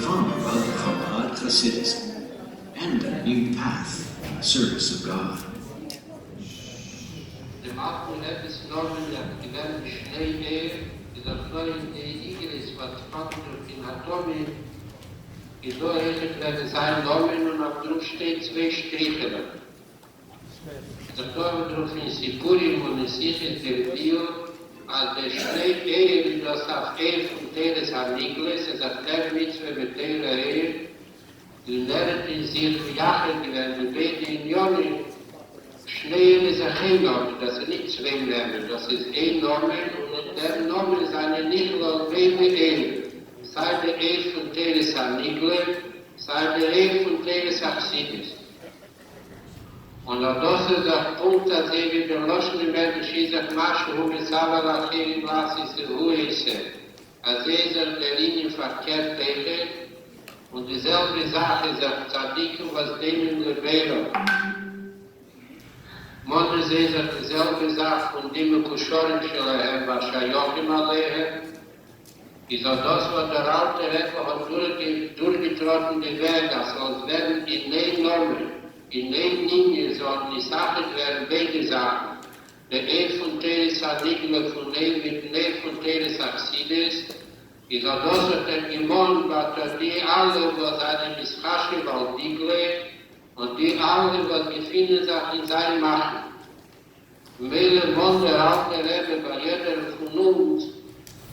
founder of Chabad Hasidism and a new path, service of God. The Malcolm is known that given Schnee is a flowing the Igris, what found in Atomi, is so echt, wenn sein Nomen und auf drauf steht zwei Striche. Der Torah drauf in Sipurim und in Sichel Bio, als der Schnee das auf von Teres Anigles, es hat kein Mitzvah mit Teres die lernt in sich jagen gewesen, beide in Joni. Schnee ist ein Name, das ist nicht zwei Namen, das ist ein Name und der Name ist eine Nichel beide sei der von Teres Anigle, sei der von Teres Achsidis. Und auch das ist der Punkt, dass wir den Loschen werden, sie sagt, Masche, wo wir Sabala, Chiri, Blasis, Ruhe ist. Als der Linie verkehrt wäre, und dieselbe Sache sagt Tzadikim, was denen Rebbe. Mone sagt dieselbe Sache von dem Kushorim Shaliach, was Shaliach Alehe. Ist auch das, was der Alte Rebbe hat durchgetroffen, die Welt, als werden in den Normen, in den Linien sollen die Sachen werden beide Sachen. Der von Teres Anigle von mit von Teres Achsidis, ist auch das, was der Imon, was die alle, was eine Mischasche, weil Digle, und die alle, was gefunden sich in seinem Machen. Mehle Mond der Alte Rebbe bei jeder von uns,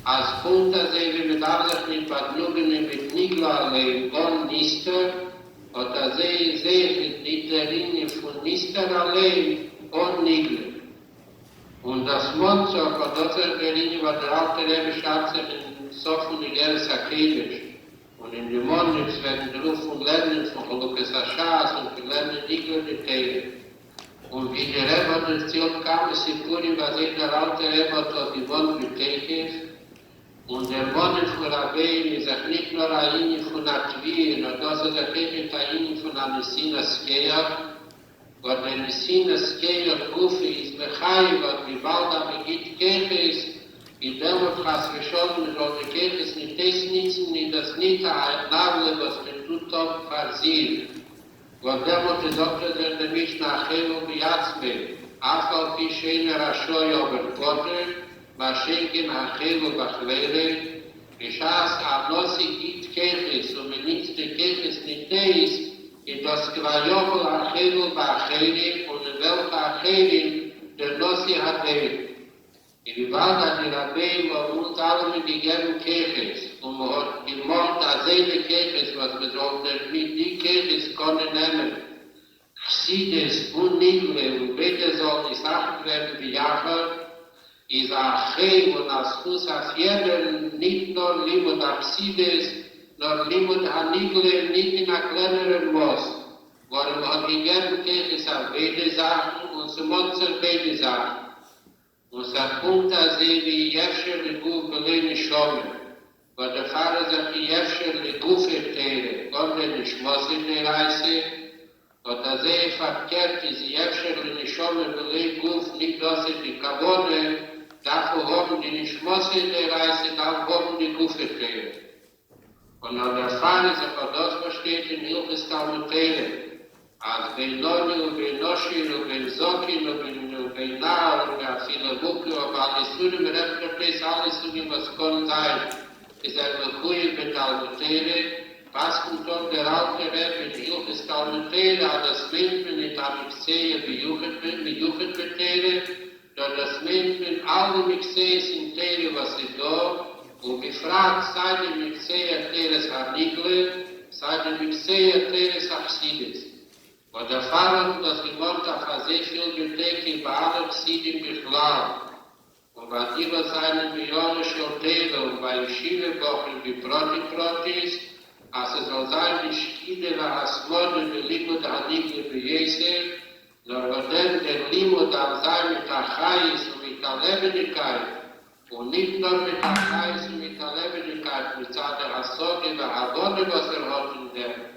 als Punkt, dass mit Absicht mit Vergnügen mit Nigla allein, und Nister, und dass mit nicht der Linie von Nister allein, und Nigla. Und das Mond, so, das ist der Linie, was der Alte Rebbe schafft sich so von der Geres Akribisch. Und in dem Mondes werden die Ruf und Lernen von Siyum HaShas und die Lernen Nigla Tevet. Und wie der Rebbe erzählt kam, es ist Purim, was der Alte Rebbe hat gewohnt mit Tevet. Und der Mondes von Rabbi ist auch nicht nur eine Linie von Atvi, sondern das ist auch eine Linie von der Messinas Keach. Weil der Messinas Keach Gufi ist Mechai, weil die Walda begit Kechis, in dem was wir schon soll die Kirche nicht das nützen, nicht das nicht ein Name, was man tut, versiert. Weil der Doktor der Mishnah Heilulah Yatzbe, Afal Pishener Ashoy Oberkotter, Maschenken Heilulah Bachlele, Bishas Abnosi Git Kirche, und wenn nicht die Kirche nicht ist, in das Kvayobel Heilulah Bachlele, und in welcher Heilulah der Nossi hat die Wald die Rabbi war uns alle mit die gelben Kirches und man hat gemacht, als jede Kirches, was bedeutet, mit die Kirches konnte nehmen. Chsidis und Nigle und bitte sollen die Sachen werden wie Jahre, ist Achim und als Fuß auf jeden, nicht nur Limud Chsidis, nur Limud Nigle, nicht in einer kleineren Moss. Weil man hat die gelben Kirches auf beide Sachen und zum Monster beide Sachen. Und der Punkt, dass wie Jefscher die Guf belehne Schommen, weil der Pfarrer sagt, wie Jefscher die Guf erteile, kommt nicht Schmoss in die Reise, und dass verkehrt ist, Jefscher die Schommen belehne Guf, nicht dass die Kabone, dafür haben die nicht Schmoss in die Reise, dann haben die Guf erteile. Und an der Pfarrer sagt, das versteht in Hilfes Talmutere, als Bnei und Benoshi und Benzoki und Benah und viele Buche, aber alles tun wir öfters, alles tun was kann sein. Ist Bekuye mit Talmutere, was kommt dann der Alte Rebbe mit Hilfes Talmutere, das Menschen mit Amiksehe mit Juchatbetere, das Menschen alle Miksees in Tere, was sie da, und gefragt, sei die Miksehe Teres Anigle, sei die Miksehe Teres Achsidis. Und der Pfarrer, das gemacht hat, sehr viel Bedenken bei allen Sieden beklagen. Und bei über seinen bionischen Hotels und bei Yeshiva-Wochen wie Protis, als es soll sein, die Schiede war als Morde, die Limud Anigle bejeser, nur wenn der Limud am sein mit der Chais und mit der Lebendigkeit, und nicht nur mit der Chais und mit der Lebendigkeit, mit der Hasoge und der Havone, was hat in der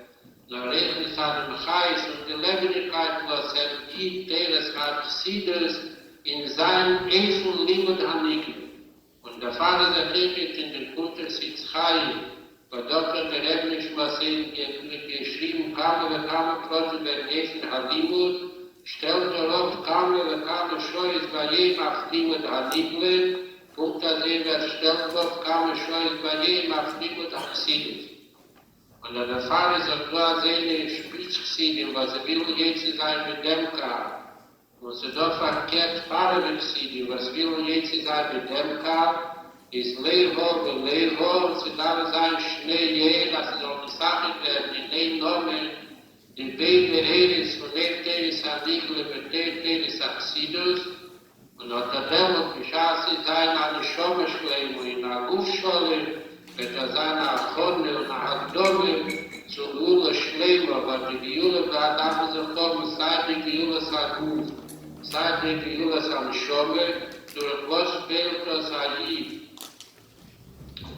na rechnet seinem Chais und die Lebendigkeit, was gibt, Teres Chsidis in seinem Limud Anigle. Und der Pfarrer der Tevet in den Kuntersitz Chai, weil dort hat der Rebbe nicht mal sehen, geschrieben, Kame Klotte der nächsten Halimut, stellt auf, Kame Scheues bei jedem Aflimut Halimut, Punkt da sehen wir, stellt auf, Kame Scheues bei jedem Aflimut Achsidus. Und der Fall ist auch klar, sehen, Spitzchsidim, was will jetzt sein mit dem Kram. Und sie dort verkehrt Fahrerchsidim, was will jetzt sein mit dem Kram, ist Leihor, und sie darf sein Schnee, das ist auch die Sache, in den Namen, die beiden Redens von dem Tevis Hadigle mit dem Tevis Achsidus, und auch der Dämmung, die Schaße sein an die Schomeschleim und in der Gufschole, wird sein Achone und Achadome, zu Gula Schleim, aber die Gula bleibt einfach so kommen, seit die Gula Saguf, seit die Gula Samschome, durch was fehlt das Alib.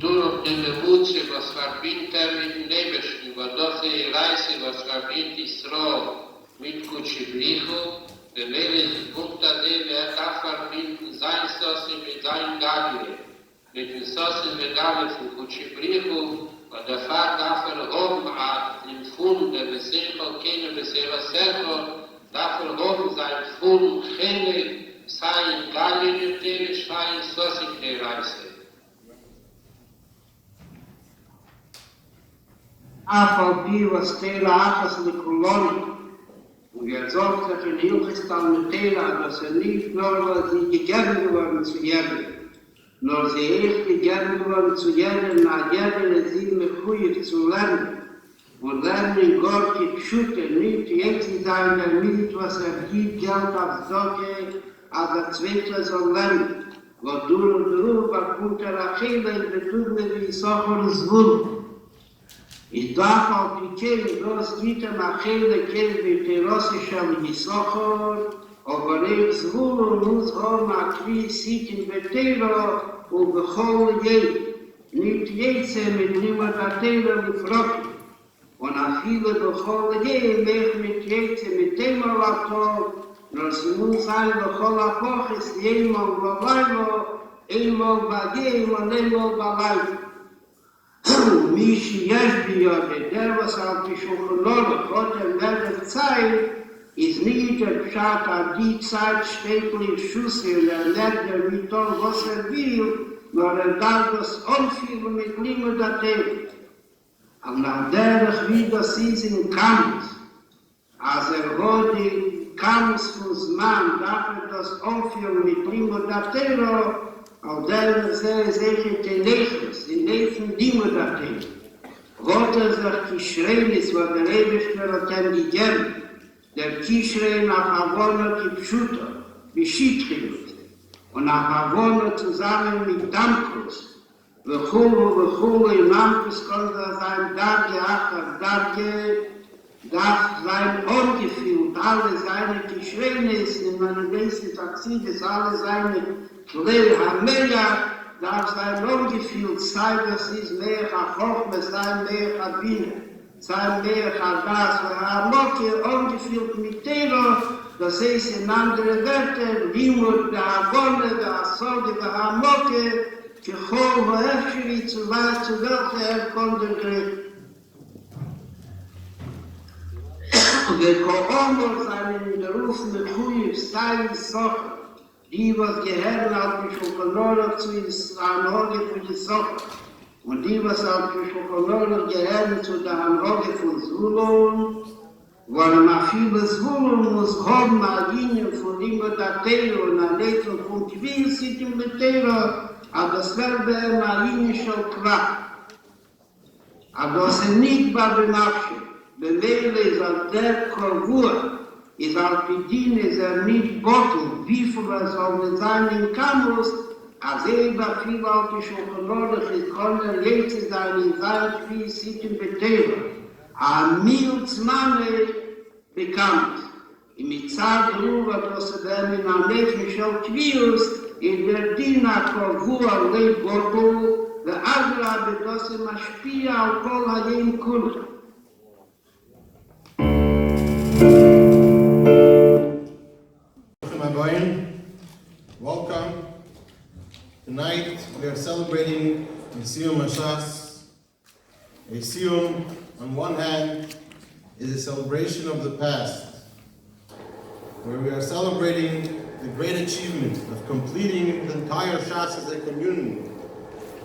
Durch die Mutze, was verbindet mit dem Nebesten, was das die Reise, was verbindet Israel mit Kutschiblichu, der Welle ist Punkt, dass wer da verbinden, sein Sosse mit seinem Gabriel, mit dem Sosse mit Gabriel von Kutschiblichu, und der Vater dafür oben hat, den Fund, der Besecho, keine Besecho, dafür oben sein Fund, keine, sein Gabriel, sein Sosse in der Reise. Afal was Tela Achas Nikoloni. Und sagt sich in Hilchistan mit Tela, dass nicht nur, weil sie gegeben geworden zu jedem, nur sie echt gegeben geworden zu jedem, nach jedem sie mit Kuhiv zu lernen. Und lernen in Gott die Pschute, nicht jetzt sein, der nicht, was gibt, Geld auf Sorge, aber Zweite soll lernen. Wo du und kommt Achille, in Betugne wie Sochor's Wund. Ich darf auch die Kehle, das geht am Achille, Kehle, mit der Rossischem Yisochor, aber Zwul muss haben, Akri, Sitin, Betero, und Bechol, nicht jetzt mit niemand Atero, mit Froki. Und Achille, Bechol, mech mit jetzt, mit dem Alator, nur sie muss sein, Bechol, Apoch, ist einmal bei Mishi Yeshbiyode, der was auf die Schokolade hat in der Zeit, ist nicht der Pschat, auf die Zeit steht in Schüsse und lernt der Miton, was will, nur darf das Umführen mit Lima der Tevet. Aber nach der, wie das ist in Kamus, als hat die Kamus von Mann, darf das Umführen mit Lima der Tevet, auf der sich in den Dima dahin. Wollte sich Kischreinis, was der Rebbe hat ihm gegeben, der Kischrei nach Havona Kipschuta, wie Schiedchilus, und nach Havona zusammen mit Damkus, Bechulu, in Amkus konnte sein Darge, Achar, Darge, darf sein Orgefühlt, alle seine Kischreinis, in meinem nächsten Taxidis, alle seine Klei Hameya, darf sein Orgefühlt sein, das ist mehr Chochme, sein mehr Bnei, sein mehr Das, Hamoke, Orgefühlt mit Tero, das heißt in andere Wörter, Limut, der Havone, der Asoge, der Hamoke, Kechol, Hoefschiri, zu welcher konnte greifen. Der Cohen seinen Berufen mit Kuhiv, sein Socher, die was gehören auf die Schokolade zu Anhoge für die Socher. Und die was auf die Schokolade gehören zu der Anhoge von Zulon, weil man viele Zulon muss haben, eine Linie von Lima der Tero und eine Leitung von Quil sieht in der Tero, aber das selbe eine Linie schon klar. Aber das ist nicht bei Menachem. Bemele ist auf der Korvur, ist auf die Dine, ist nicht Bottel, wie viel soll es sein in Kamus, als über viel auf die Schokolade, ist Conner jetzt sein in Zeit, wie es sieht in Beteva. Ein Milzmann bekannt. Im Mitzad Ruva, das er dann in Amefen schon Kvius, in der Dina Korvur, lebt Bottel, der Agra, das er Maschpia, auf Kol Hayim Kulch. Welcome. Tonight we are celebrating the Siyum HaShas A Siyum, on one hand, is a celebration of the past, where we are celebrating the great achievement of completing the entire Shas as a community.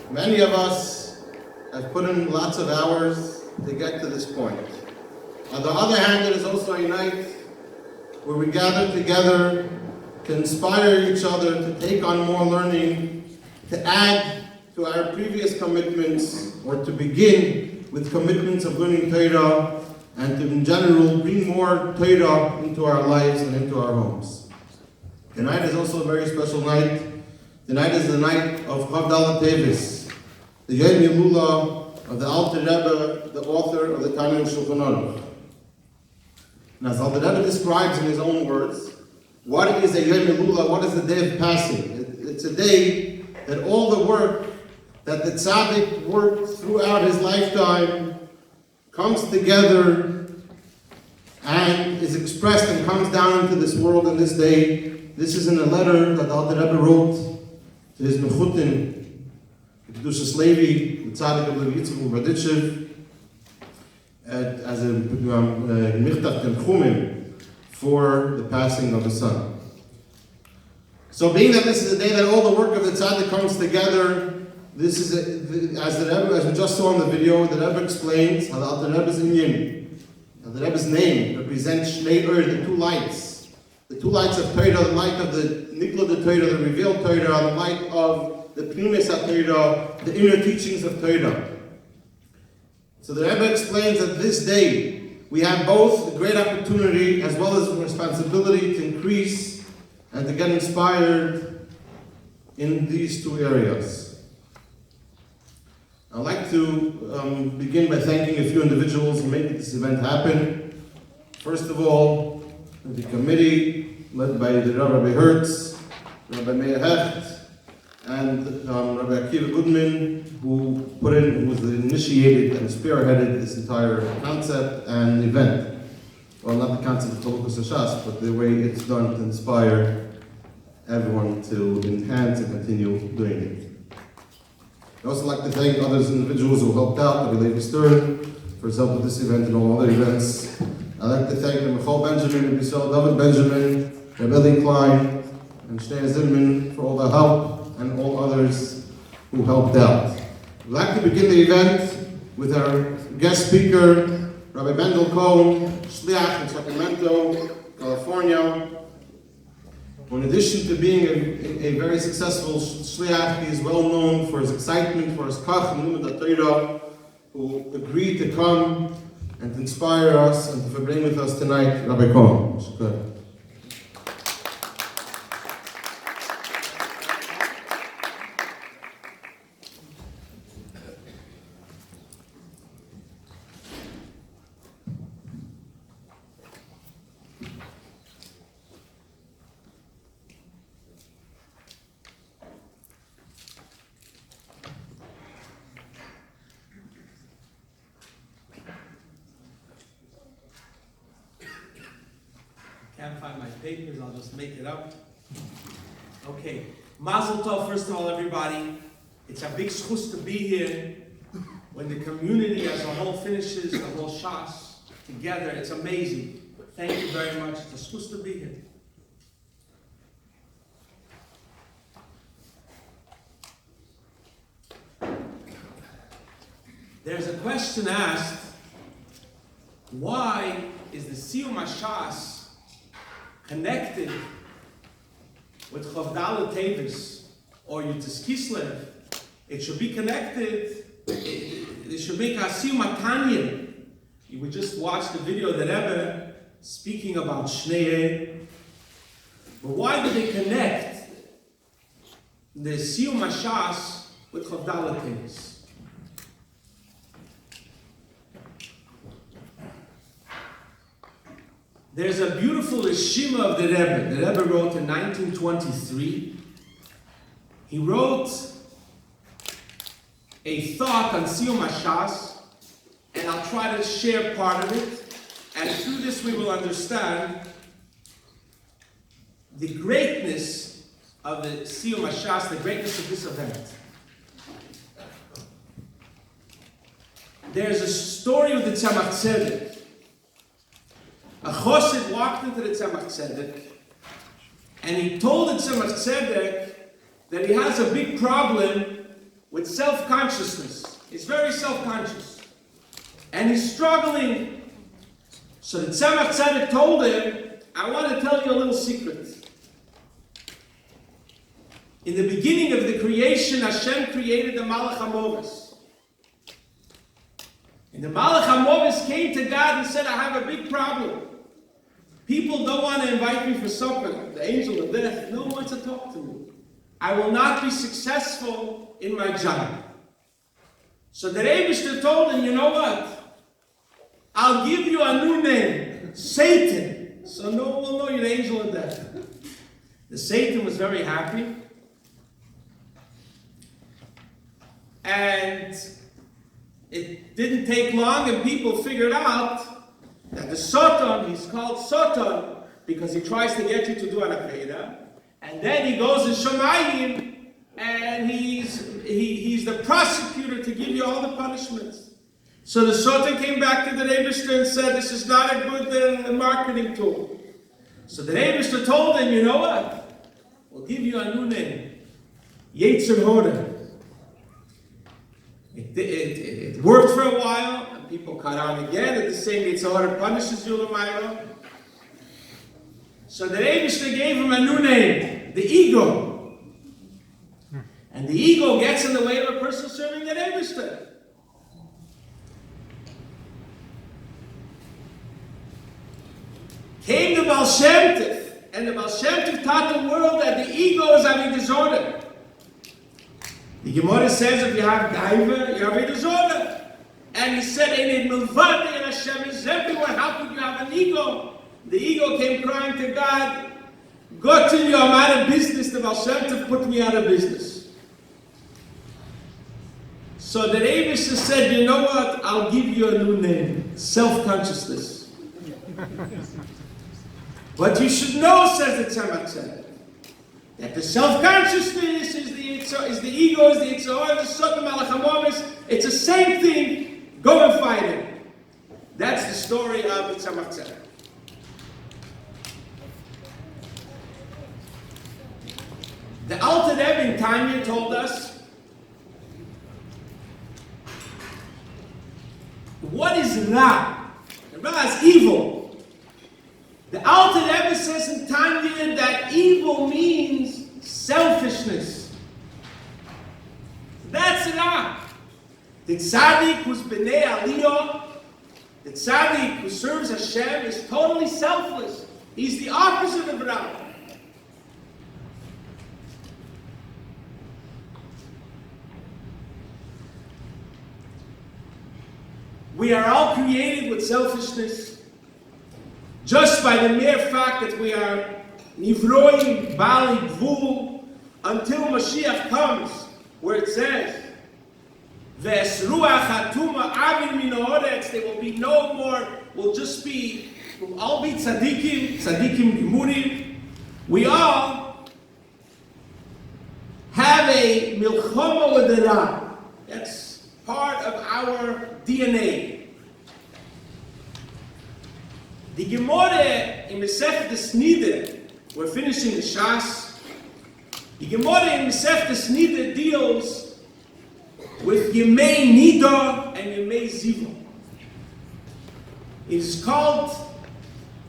Many of us have put in lots of hours to get to this point. On the other hand, it is also a night where we gather together to inspire each other to take on more learning, to add to our previous commitments, or to begin with commitments of learning Torah, and to, in general, bring more Torah into our lives and into our homes. Tonight is also a very special night. Tonight is the night of Tevet, the Heilulah of the Alte Rebbe, the author of the Keynote Shulchan Aruch. And as Alte Rebbe describes in his own words, what is a Heilulah? What is the day of passing? It's a day that all the work that the tzaddik worked throughout his lifetime comes together and is expressed and comes down into this world in this day. This is in a letter that Alte Rebbe wrote to his mechutin, Kedushas Levi, the tzaddik of Levi Yitzchak Berditchev, as a michtav tenchumim for the passing of his son. So being that this is a day that all the work of the tzaddik comes together, this is, as we just saw in the video, the Rebbe explains how the Alte Rebbe's inyan, the Rebbe's name represents Shnei Ur, the two lights. The two lights of Torah, the light of the Nikla de Torah, the revealed Torah, the light of the Pnimis HaTorah, the inner teachings of Torah. So the Rebbe explains that this day we have both the great opportunity as well as the responsibility to increase and to get inspired in these two areas. I'd like to begin by thanking a few individuals who made this event happen. First of all, the committee led by the Rabbi Hertz, Rabbi Menachem, and Rabbi Akiva Goodman, who was initiated and spearheaded this entire concept and event. Well, not the concept of Siyum HaShas, but the way it's done to inspire everyone to enhance and continue doing it. I'd also like to thank others individuals who helped out, Rabbi Levi Stern, for his help with this event and all other events. I'd like to thank Michal Benjamin, Rabbi Yisrael David Benjamin, Rabbi Eli Klein, and Shnei Zimmerman for all the help, and all others who helped out. I'd like to begin the event with our guest speaker, Rabbi Mendel Cohen, Shaliach in Sacramento, California. In addition to being a very successful Shaliach, he is well known for his excitement, for his kach and limud Torah, who agreed to come and to inspire us and to bring with us tonight Rabbi Cohen. Can't find my papers, I'll just make it up. Okay, Mazel Tov, first of all, everybody. It's a big schus to be here. When the community as a whole finishes the whole Shas together, it's amazing. Thank you very much. It's a schus to be here. There's a question asked, why is the Siyum HaShas connected with Chavdal Tevis or Yutis Kislev? It should be connected, it should make a Siyum HaTanya. You would just watch the video of the Rebbe speaking about Shnei. But why do they connect the Siyum HaShas with Chavdal Tevis? There's a beautiful Rishima of the Rebbe. The Rebbe wrote in 1923. He wrote a thought on Siyum HaShas, and I'll try to share part of it. And through this we will understand the greatness of the Siyum HaShas, the greatness of this event. there's a story with the Tzemach Tzedek. A Chossid walked into the Tzemach Tzedek, and he told the Tzemach Tzedek that he has a big problem with self-consciousness. He's very self-conscious. And he's struggling. So the Tzemach Tzedek told him, I want to tell you a little secret. In the beginning of the creation, Hashem created the Malach HaMoves. And the Malach HaMoves came to God and said, I have a big problem. People don't want to invite me for supper. The angel of death, no one wants to talk to me. I will not be successful in my job. So the Rebbe told him, you know what? I'll give you a new name, Satan. So no one will know you're the angel of death. The Satan was very happy. And it didn't take long, and people figured out that the Satan, he's called Satan because he tries to get you to do an Aveda, and then he goes in Shemayim, and he's the prosecutor to give you all the punishments. So the Satan came back to the Rebbe and said, this is not a good marketing tool. So the Rebbe told him, you know what? We'll give you a new name, Yetzer Hora. It worked for a while, and people caught on again. At the same Yetzer Hora punishes you l'mayla. So the Rebbe gave him a new name, the ego. And the ego gets in the way of a person serving the Rebbe. Came the Baal Shem Tov, and the Baal Shem Tov taught the world that the ego is having disorder. The Gemara says if you have gaiva, you have a disorder. And he said, "Ein milvade and Hashem is everywhere. How could you have an ego?" The ego came crying to God, "Go till you, I'm out of business. The Baal Shem Tov put me out of business." So the Rebbe said, "You know what? I'll give you a new name: self-consciousness." But you should know, says the Tzemach Tzedek, that the self-consciousness is the ego, is the Yetzer Hora, the Satan Malach HaMoves. It's the same thing. Go and fight him. That's the story of the Tzemach Tzedek. The Alte Rebbe in Tanya told us, what is Ra? Ra is evil. The Alte Rebbe says in Tanya that evil means selfishness. That's Ra. The tzaddik who's Bnei Aliyah, the tzaddik who serves Hashem, is totally selfless. He's the opposite of Ra. We are all created with selfishness. Just by the mere fact that we are nivroim, bali, gvul, until Mashiach comes, where it says, "Ve'esruach hatuma avin min haaretz," there will be no more. We'll just be, we'll all be tzaddikim gemurim. We all have a milchama with the Ra. That's part of our DNA. The Gemara in Masechtas Nida, we're finishing the Shas. The Gemara in Masechtas Nida deals with Yemei Nida and Yemei Ziva. It is called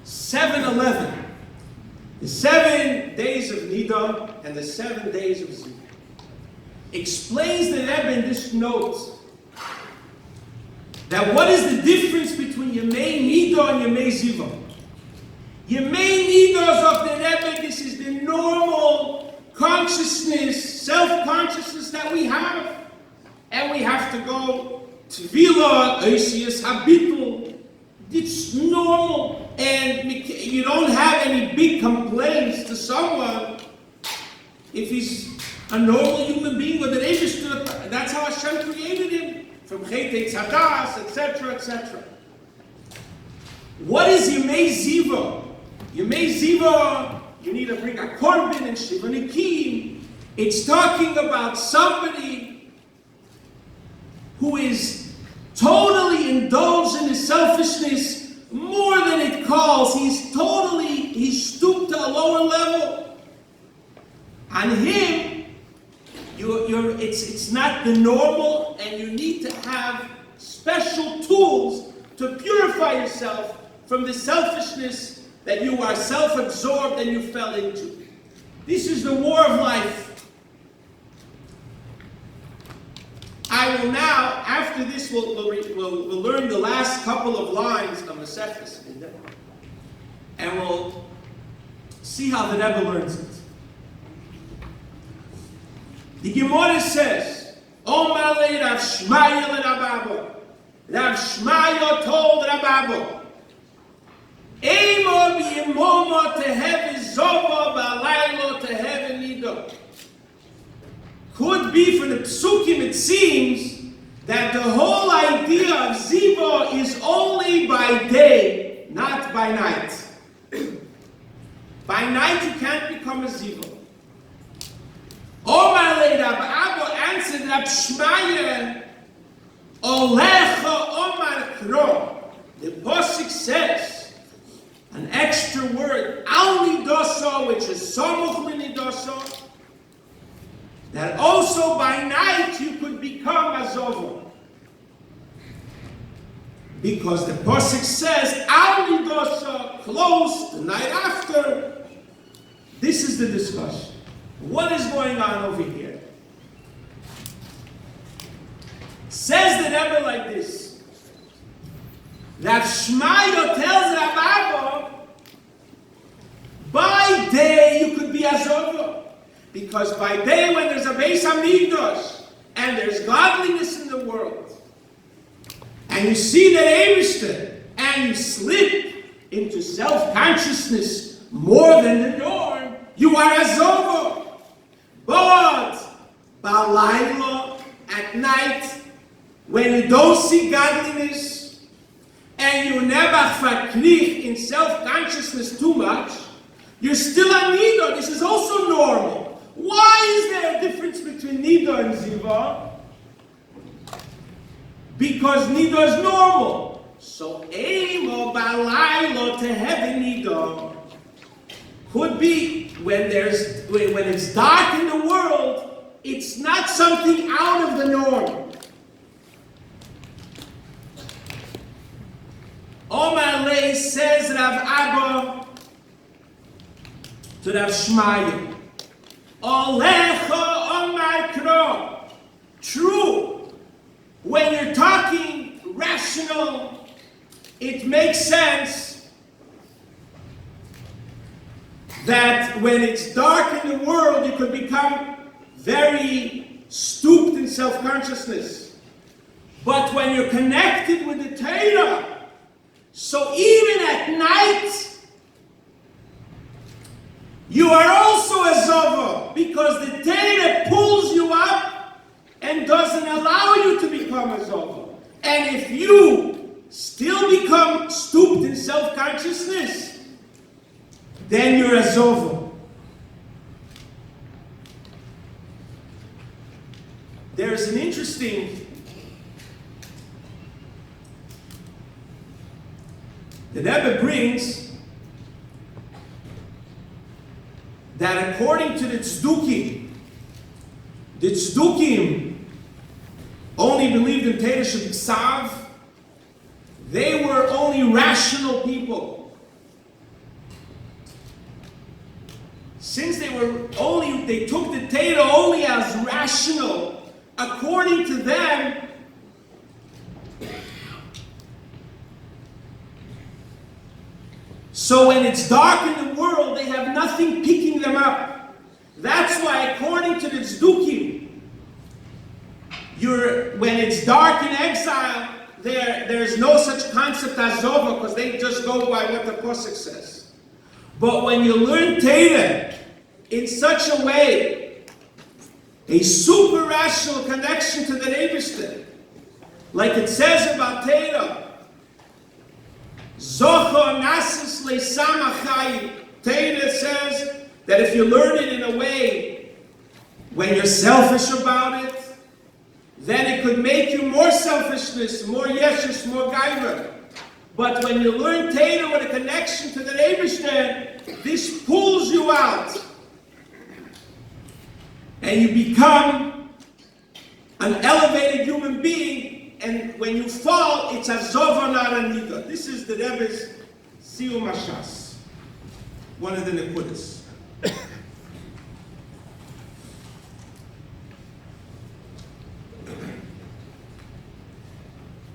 7-11. The 7 days of Nida and the 7 days of Ziva. Explains the Rebbe in this note that what is the difference between Yemei Nida and Yemei Ziva? Yemei Nidas of the Rebbe, this is the normal consciousness, self-consciousness that we have. And we have to go to Tefillah, Oisius, Habitul. It's normal. And you don't have any big complaints to someone if he's a normal human being with an interest. That's how Hashem created him. From Chetei Tzadas, etc., etc. What is Yemei Ziva? Yemei Ziva, you need to bring a korban and Shiva Nikim. It's talking about somebody who is totally indulged in his selfishness more than it calls. He's stooped to a lower level. On him, it's not the normal, and you need to have special tools to purify yourself from the selfishness that you are self-absorbed and you fell into. This is the war of life. I will now, after this, we'll learn the last couple of lines of Masechtas, and we'll see how the Rebbe learns it. The Gemara says, Omar le Rav Shmaya le Rababo. Rav Shmaya told Rababo, Eimo b'yemomo tehev zobo b'alaylo tehev nido. Could be from the Psukim, it seems that the whole idea of Zivo is only by day, not by night. By night you can't become a Zivo. Omar le Rab Abba answered Rab Shmaya, Olecha Omar Kro. The Pasuk says an extra word, Al Nidoso, which is Samuch Nidoso, that also by night you could become a Zovo. Because the Pasuk says, Al Nidoso, close, the night after. This is the discussion. What is going on over here? Says the Rebbe like this. Rav Shmaya tells Rav Abba, by day you could be a Zovo. Because by day when there's a Beis HaMikdash and there's godliness in the world, and you see the Eibishter, and you slip into self-consciousness more than the norm, you are a Zovo. But Balaylo, at night, when you don't see godliness, and you never fakrich in self-consciousness too much, you're still a Nido. This is also normal. Why is there a difference between Nido and Ziva? Because Nido is normal. So Eimo Balaylo to heaven Nido could be when it's dark in the world, it's not something out of the norm. Omar Lei says Rav Abba to Rav Shmaya, Olecha Omar Kro. True, when you're talking rational, it makes sense that when it's dark in the world, you could become very stooped in self-consciousness. But when you're connected with the Torah, so even at night, you are also a Zovo, because the Torah pulls you up and doesn't allow you to become a Zovo. And if you still become stooped in self-consciousness, then you're a Zovo. There's an interesting, the Rebbe brings that according to the Tzdukim only believed in Torah Shebiksav. They were only rational people. Since they took the Torah only as rational, according to them, so when it's dark in the world, they have nothing picking them up. That's why, according to the Tzdukim, when it's dark in exile, there's no such concept as Zova, because they just go by what the Pasuk says. But when you learn Torah in such a way, a super rational connection to the Eibishter, like it says about Torah, Zocho nasis leisamachai. Torah says that if you learn it in a way when you're selfish about it, then it could make you more selfishness, more yeshus, more gaiva. But when you learn Torah with a connection to the Rebbe, this pulls you out. And you become an elevated human being, and when you fall, it's a zova, not a nida. This is the Rebbe's Siyum HaShas, one of the nekudas.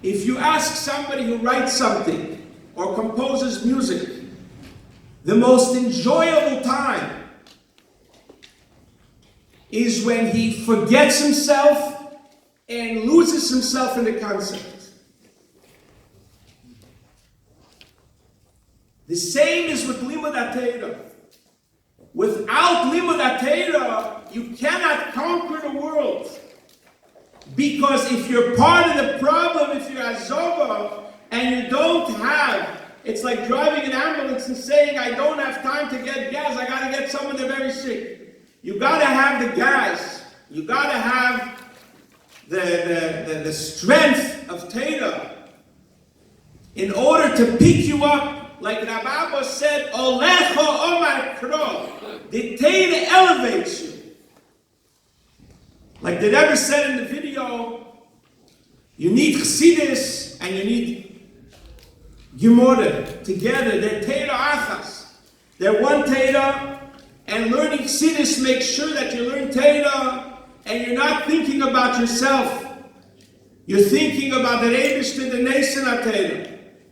If you ask somebody who writes something or composes music, the most enjoyable time is when he forgets himself and loses himself in the concept. The same is with limud Torah. Without limud Torah, you cannot conquer the world. Because if you're part of the problem, if you're a zoba, and you don't have, it's like driving an ambulance and saying, I don't have time to get gas, I gotta get someone that's very sick. You gotta have the gas. You gotta have the strength of Torah in order to pick you up. Like Rabbi said, Olecha Omar Kro. The Torah elevates you. Like the Rebbe said in the video, you need Chassidus and you need Gemara together. They're Torah Achas. They're one Torah. And learning Chassidus makes sure that you learn Torah and you're not thinking about yourself. You're thinking about the Rebbe, the Nation of Torah.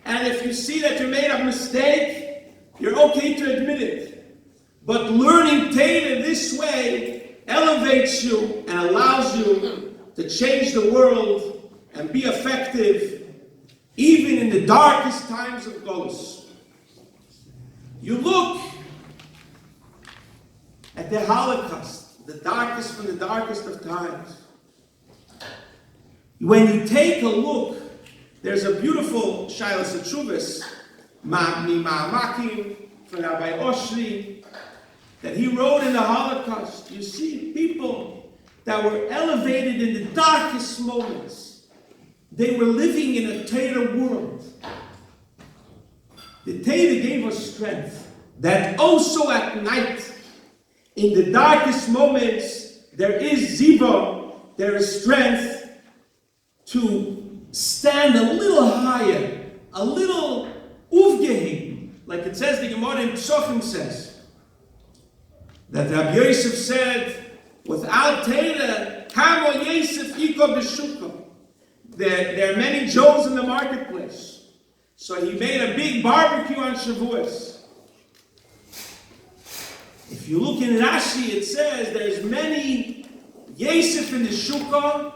And if you see that you made a mistake, you're okay to admit it. But learning Torah this way elevates you and allows you to change the world and be effective even in the darkest times of Golus. You look at the Holocaust, the darkest from the darkest of times. When you take a look, there's a beautiful Shaliach Chuvas, Ma'amakim, from Rabbi Oshri, that he wrote in the Holocaust. You see people that were elevated in the darkest moments. They were living in a Torah world. The Torah gave us strength that also at night, in the darkest moments, there is ziva, there is strength to stand a little higher, a little uvgehim, like it says, the Gemara in Psochim says, that Rabbi Yosef said, without Torah, kamo Yosef iko b'shuka. There are many Joes in the marketplace. So he made a big barbecue on Shavuos. If you look in Rashi, it says there's many Yosef in the Shukah.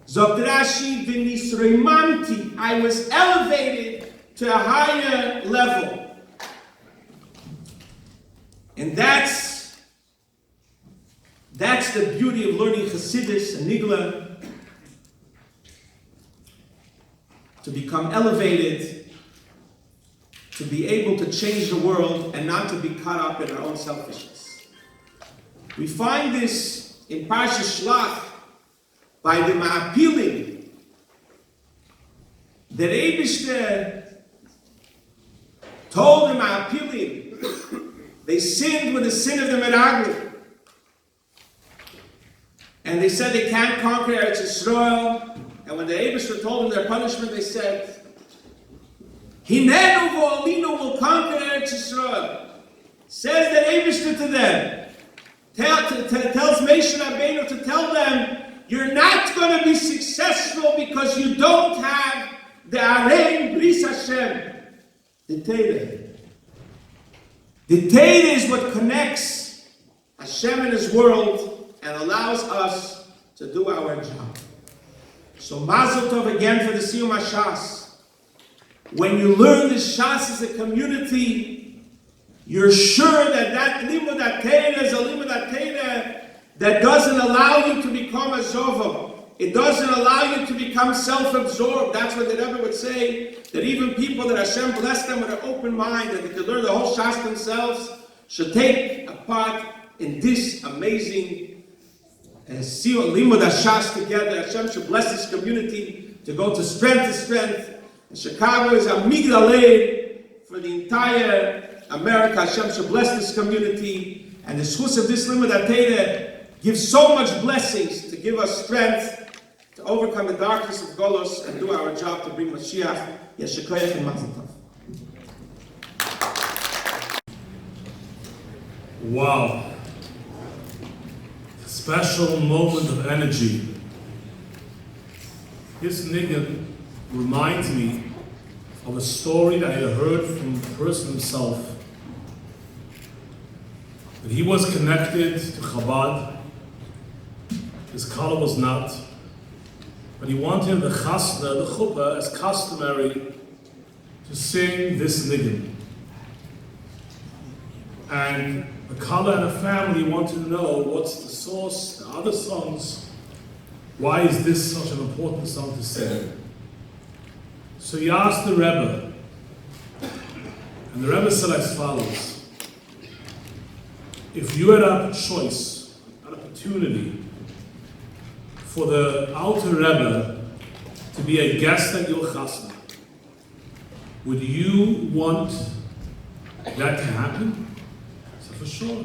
Zot Rashi v'nisreimanti, I was elevated to a higher level. And that's the beauty of learning Chassidus and Nigla, to become elevated, to be able to change the world and not to be caught up in our own selfishness. We find this in Parshas Shlach by the Ma'apilim. The Rebbe told the Ma'apilim, they sinned with the sin of the Meraglim. And they said they can't conquer Eretz Yisrael. And when the Rebbe told them their punishment, they said, Hinenu v'olinu will conquer Eretz Yisrael. Says the Rebbe to them, tells Moshe Rabbeinu to tell them, you're not going to be successful because you don't have the Arein Bris Hashem, the Tevet. The Tevet is what connects Hashem and His world and allows us to do our job. So Mazel Tov again for the Siyum HaShas. When you learn this Shas as a community, you're sure that limud Torah is a limud Torah that doesn't allow you to become a zova. It doesn't allow you to become self-absorbed. That's what the Rebbe would say, that even people that Hashem blessed them with an open mind, that they could learn the whole Shas themselves, should take apart in this amazing Siyum HaShas together. Hashem should bless this community to go to strength. And Chicago is a migdaleh for the entire America. Hashem should bless this community. And the schus of this limud Torah gives so much blessings to give us strength to overcome the darkness of Golos and do our job to bring Mashiach. Yeshikoyach and Mazel Tov. Wow. A special moment of energy. This nigga reminds me of a story that I had heard from the person himself. That he was connected to Chabad. His color was not. But he wanted the chasna, the chuppah, as customary, to sing this niggun. And the Kala and the family wanted to know what's the source, the other songs. Why is this such an important song to sing? So he asked the Rebbe, and the Rebbe said as follows: if you had a choice, an opportunity for the Alte Rebbe to be a guest at your chasna, would you want that to happen? So for sure.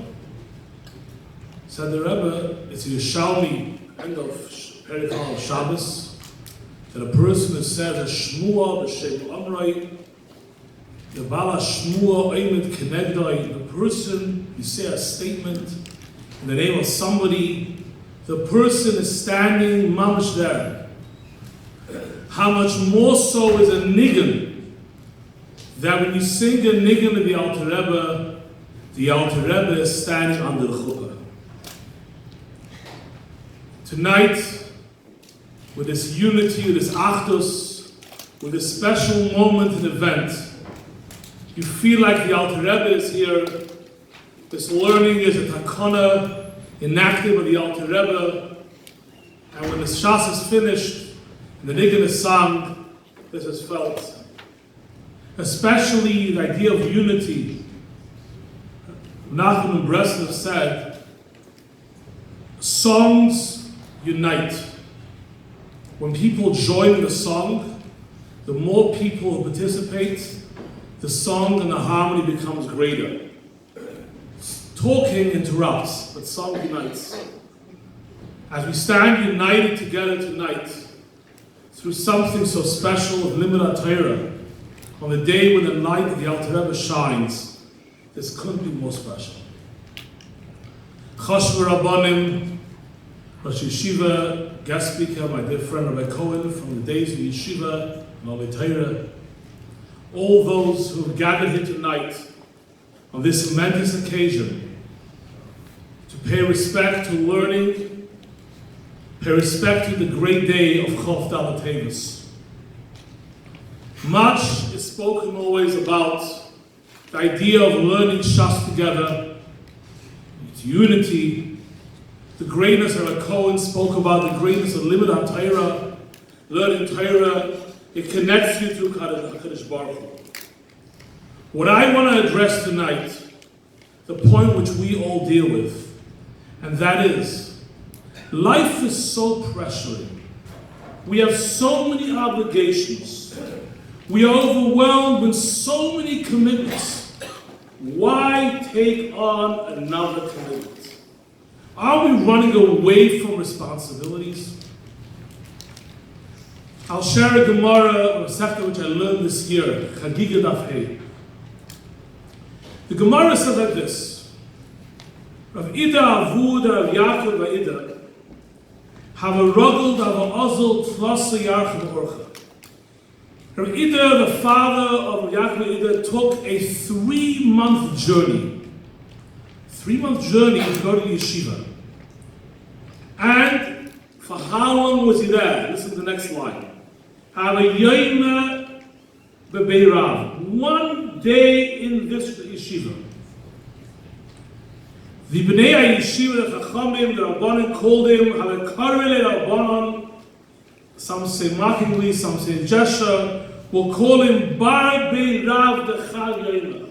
Said the Rebbe, it's a Yishalmi, end of Perikal Shabbos, that a person who says a shmua b'shem amrei, the bala shmua oimed kenegdai, the person, you say a statement in the name of somebody, the person is standing mamash there. How much more so is a niggun, that when you sing a niggun of the Alte Rebbe is standing under the chuppah. Tonight, with this unity, with this achdus, with this special moment and event, you feel like the Alte Rebbe is here. This learning is a takana enacted by the Alte Rebbe, and when the Shas is finished and the niggun is sung, this is felt. Especially the idea of unity. Menachem and Breslev said, songs unite. When people join the song, the more people participate, the song and the harmony becomes greater. Talking interrupts, but song unites. As we stand united together tonight, through something so special of Limud Torah, on the day when the light of the Alte Rebbe shines, this couldn't be more special. Chashva Rabbanim, Rosh Yeshiva, guest speaker, my dear friend Rabbi Cohen from the days of Yeshiva, and Alte Torah, all those who have gathered here tonight on this momentous occasion to pay respect to learning, pay respect to the great day of Chof Dalet Teves. Much is spoken always about the idea of learning Shas together, its unity, the greatness of Cohen spoke about the greatness of Limud Torah, learning Torah. It connects you to HaKadosh Baruch Hu. What I want to address tonight, the point which we all deal with, and that is, life is so pressuring. We have so many obligations. We are overwhelmed with so many commitments. Why take on another commitment? Are we running away from responsibilities? I'll share a Gemara, a sector which I learned this year, Chagiga Daf Hey. The Gemara says like this: Rav Ida Avud, Rav Yaakov Ida, have a ruggled, have a ozel, tlasa yarchim orcha. Rav Ida, the father of Yaakov Ida, took a 3-month journey. 3-month journey to go to yeshiva. And for how long was he there? Listen to the next line. Have a yoyma bebeirav. 1 day in this yeshiva. The Bnei yeshiva, the Chachamim, the Rabbanim called him, have a karele Rabbanon. Some say mockingly, some say in gesture, will call him Bar Beirav de Chag Yoyma.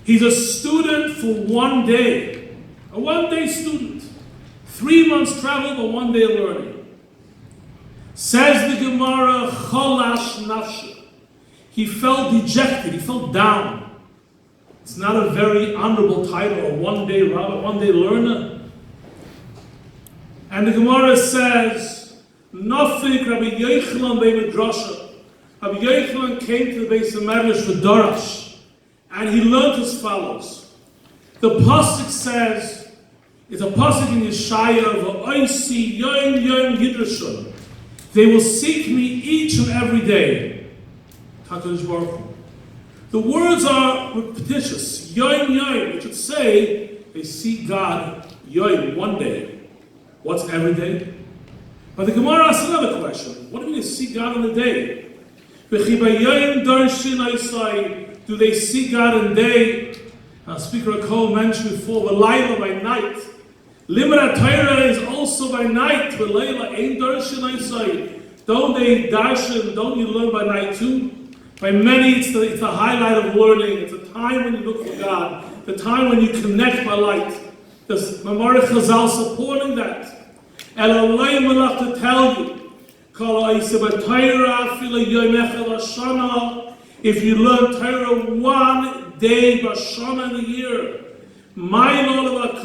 He's a student for 1 day. A one-day student. 3 months travel, but 1 day learning. Says the Gemara, Cholash Nafshe. He felt dejected, he felt down. It's not a very honorable title, a one-day rabbi, one-day learner. And the Gemara says, Nafik Rabbi Yochanan Be'Midrasha. Rabbi Yochanan came to the Beis HaMedrash for Dorash, and he learned as follows. The pasuk says, it's a pasuk in Yeshaya, V'oisi Yom Yom Yidrashon. They will seek me each and every day. HaKadosh Baruch Hu. The words are repetitious. Yom Yom. It should say they seek God Yom, 1 day. What's every day? But the Gemara asks another question. What do you mean they seek God on the day? Do they seek God in day? Speaker Cohen mentioned before, Heilulah by night. Limud Torah is also by night. Heilulah ain't darshan. Don't they darshan? Don't you learn by night too? By many, it's the highlight of learning. It's a time when you look for God. The time when you connect by light. There's Mamar Chazal supporting that. And Allah will have to tell you. If you learn Torah 1 day b'shana in a year, my Lord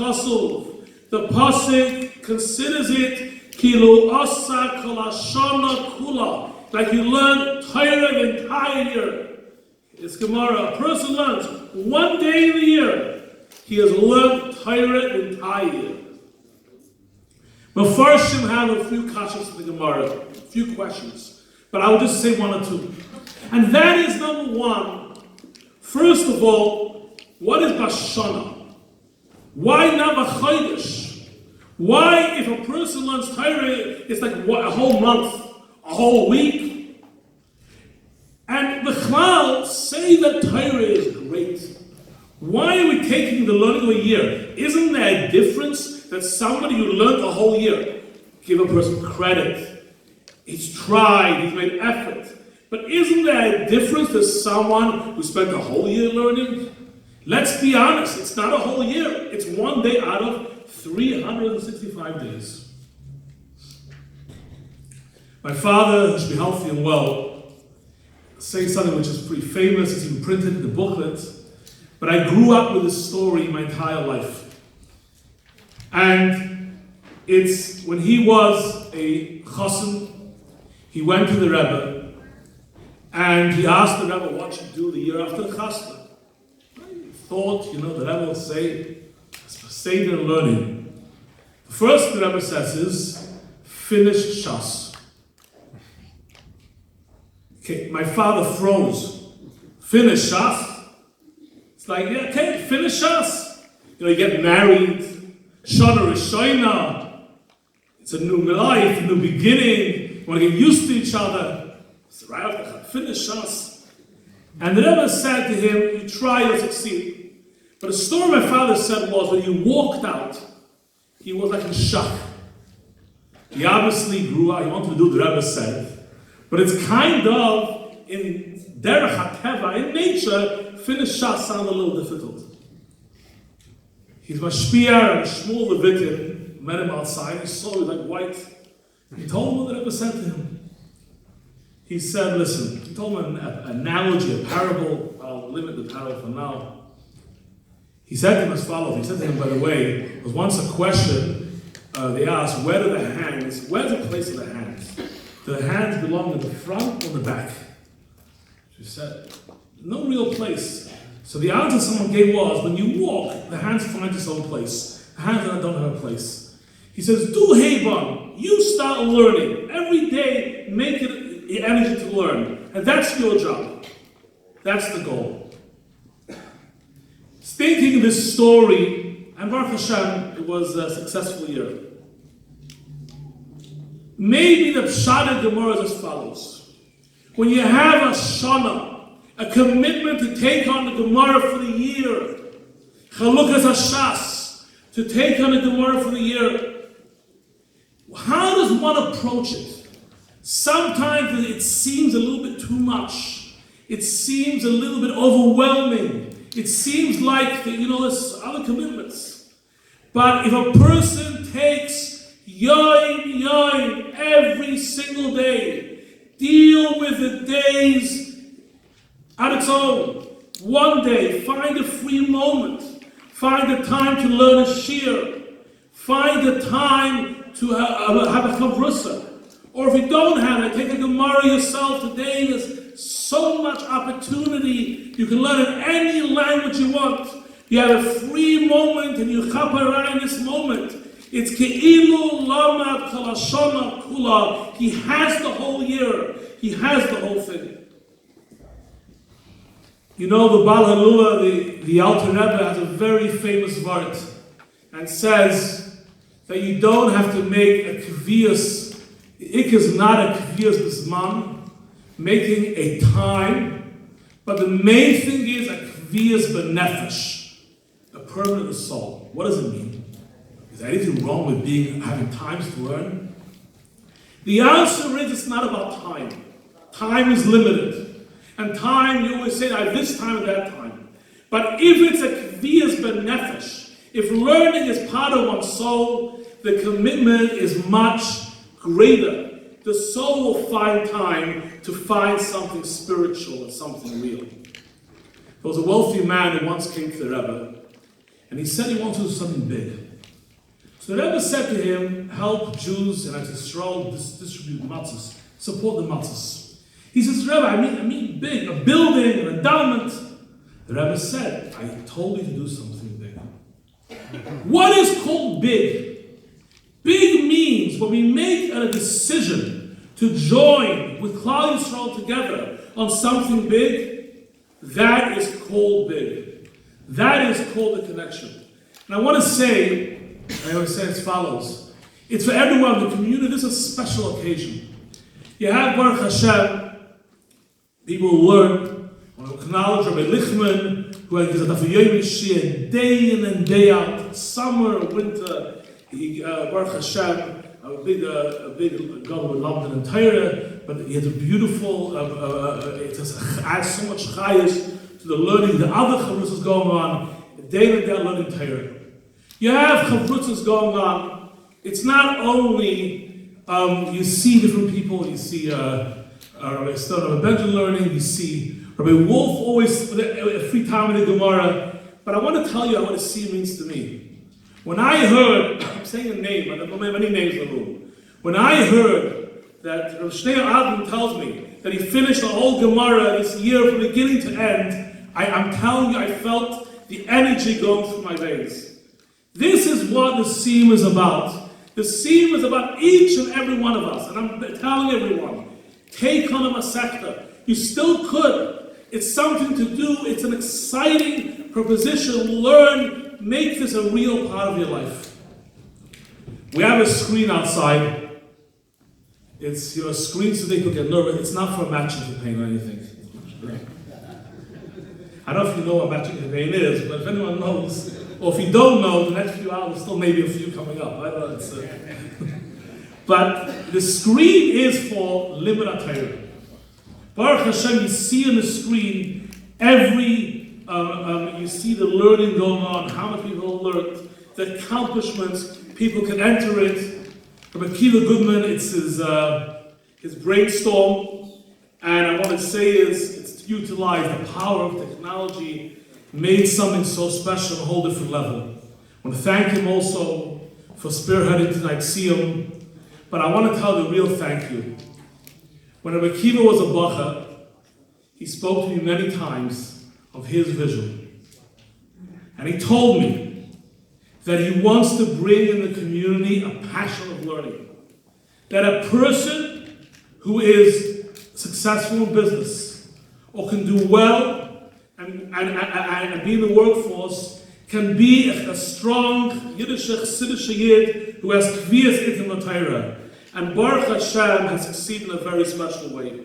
the pasuk considers it kilu asa kol hashana kula, like you learn Torah the entire year. It's Gemara. A person learns 1 day in the year, he has learned Torah the entire year. Mefarshim have a few kashas in the Gemara, a few questions, but I will just say 1 or 2. And that is number 1. First of all, what is Bashana? Why not B'chodesh? Why, if a person learns Torah, it's like what, a whole month, a whole week? And B'chlal say that Torah is great. Why are we taking the learning of a year? Isn't there a difference that somebody who learned a whole year, give a person credit? He's tried, he's made effort. But isn't there a difference to someone who spent a whole year learning? Let's be honest, it's not a whole year. It's 1 day out of 365 days. My father, who should be healthy and well, saying something which is pretty famous, it's even printed in the booklet, but I grew up with this story my entire life. And it's when he was a chassan, he went to the Rebbe, and he asked the Rebbe what should do the year after the chasna. He thought, the Rebbe will say their learning. The first the Rebbe says is, finish Shas. Okay, my father froze. Finish Shas? It's like, yeah, okay, finish Shas. You get married, Shana Rishayna. It's a new life, a new beginning. You want to get used to each other. So right after finish Shas. And the Rebbe said to him, you try, you'll succeed. But the story my father said was, when he walked out, he was like in shock. He obviously grew up, he wanted to do what the Rebbe said. But it's kind of, in Derech HaTeva, in nature, finish Shas sounds a little difficult. He's Mashpia and Shmuel Levitin, met him outside, he saw him like white. He told him what the Rebbe said to him. He said, listen, he told him an analogy, a parable. I'll limit the parable for now. He said to him as follows. He said to him, by the way, there was once a question, they asked, where's the place of the hands? Do the hands belong in the front or the back? She said, no real place. So the answer someone gave was, when you walk, the hands find its own place. The hands don't have a place. He says, do Hebon, you start learning. Every day, make it energy to learn. And that's your job. That's the goal. Thinking this story, and Baruch Hashem, it was a successful year. Maybe the Pshat Gemara is as follows. When you have a Shana, a commitment to take on the Gemara for the year, Chaluk HaShas, to take on the Gemara for the year, how does one approach it? Sometimes it seems a little bit too much. It seems a little bit overwhelming. It seems like, there's other commitments. But if a person takes yoim every single day, deal with the days on its own. One day, find a free moment. Find the time to learn a shir. Find the time to have a chavrusa. Or if you don't have it, take a Gemara yourself. Today there's so much opportunity. You can learn in any language you want. You have a free moment and you chapara in this moment. It's Ke'ilu Lamad Kol Hashana Kula. He has the whole year. He has the whole thing. You know, the Baal Heilulah, the Alte Rebbe, has a very famous word and says that you don't have to make a kviyas. Ik is not a kviyas bisman, making a time, but the main thing is a kviyas benefesh, a permanent soul. What does it mean? Is there anything wrong with having times to learn? The answer is it's not about time. Time is limited. And time, you always say, I have this time and that time. But if it's a kviyas benefesh, if learning is part of one's soul, the commitment is much greater. The soul will find time to find something spiritual and something real. There was a wealthy man who once came to the Rebbe, and he said he wanted to do something big. So the Rebbe said to him, help Jews and Israel distribute matzahs, support the matzahs. He says, Rebbe, I mean big, a building, an endowment. The Rebbe said, I told you to do something big. What is called big? Big means when we make a decision to join with Klal Yisrael together on something big, that is called big. That is called a connection. And I want to say, I always say as follows, it's for everyone in the community. This is a special occasion. You have Baruch Hashem, people who learn, want to acknowledge Rabbi Lichman, who has a dafyoyim shir day in and day out, summer, winter. Baruch Hashem, a big God with London and Torah, but he has a beautiful, it adds so much chayas to the learning. The other chavrutzas going on, day in and day out learning Torah. You have chavrutzas going on. It's not only you see different people, you see Rabbi Stone, Rabbi Benjamin learning, you see Rabbi Wolf always with a free time in the Gemara. But I want to tell you what a see means to me. When I heard, I'm saying a name, I don't know many names in the room. When I heard that Rabbi Shneur Adin tells me that he finished the whole Gemara this year from beginning to end, I'm telling you, I felt the energy going through my veins. This is what the Siyum is about. The Siyum is about each and every one of us. And I'm telling everyone, take on a masechta. You still could. It's something to do. It's an exciting proposition. Learn. Make this a real part of your life. We have a screen outside. It's a screen so they could get nervous. It's not for matching campaign or anything. I don't know if you know what matching campaign is, but if anyone knows, or if you don't know, the next few hours still maybe a few coming up. I don't know. But the screen is for Limud Torah. Baruch Hashem, you see on the screen you see the learning going on, how much people have learned, the accomplishments, people can enter it. Rabbi Kiva Goodman, it's his brainstorm, and I want to say it's to utilize the power of technology, made something so special, a whole different level. I want to thank him also for spearheading tonight's Siyum. But I want to tell the real thank you. When Rabbi Kiva was a bacha, he spoke to me many times of his vision. And he told me that he wants to bring in the community a passion of learning. That a person who is successful in business or can do well and be in the workforce can be a strong Yiddish Chassidish Yid who has kviyas itim l'Torah. And Baruch Hashem has succeeded in a very special way.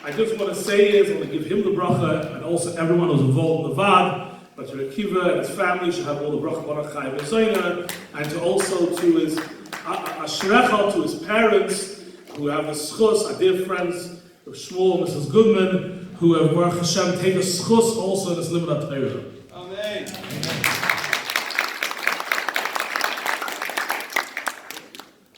I just want to say I want to give him the bracha and also everyone who's involved in the VAD, but Rabbi Kiva and his family should have all the bracha Baruch Chai V'Zoyna, and to also to his Ashrecha, to his parents who have the schus, our dear friends, Shmuel and Mrs. Goodman, who have Baruch Hashem take a schus also in this limud Torah. Amen.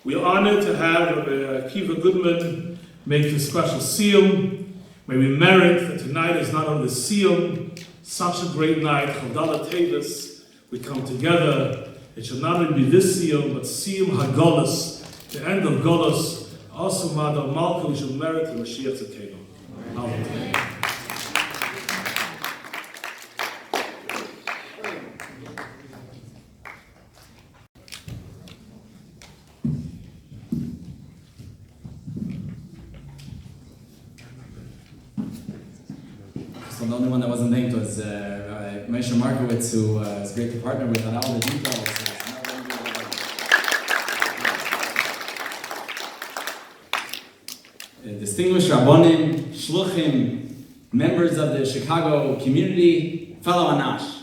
We are honored to have Rabbi Akiva Goodman make this special siyum. May we merit that tonight is not only siyum, such a great night, Chabad Tevet. We come together. It should not only be this siyum, but Siyum HaGolus, the end of Golus. Also, Madam Malka, we should merit the Mashiach Tzedkenu. Alte. So the only one that wasn't named was Moshe Markowitz, who is great to partner with on all the details. Distinguished Rabbonim, Shluchim, members of the Chicago community, fellow Anash.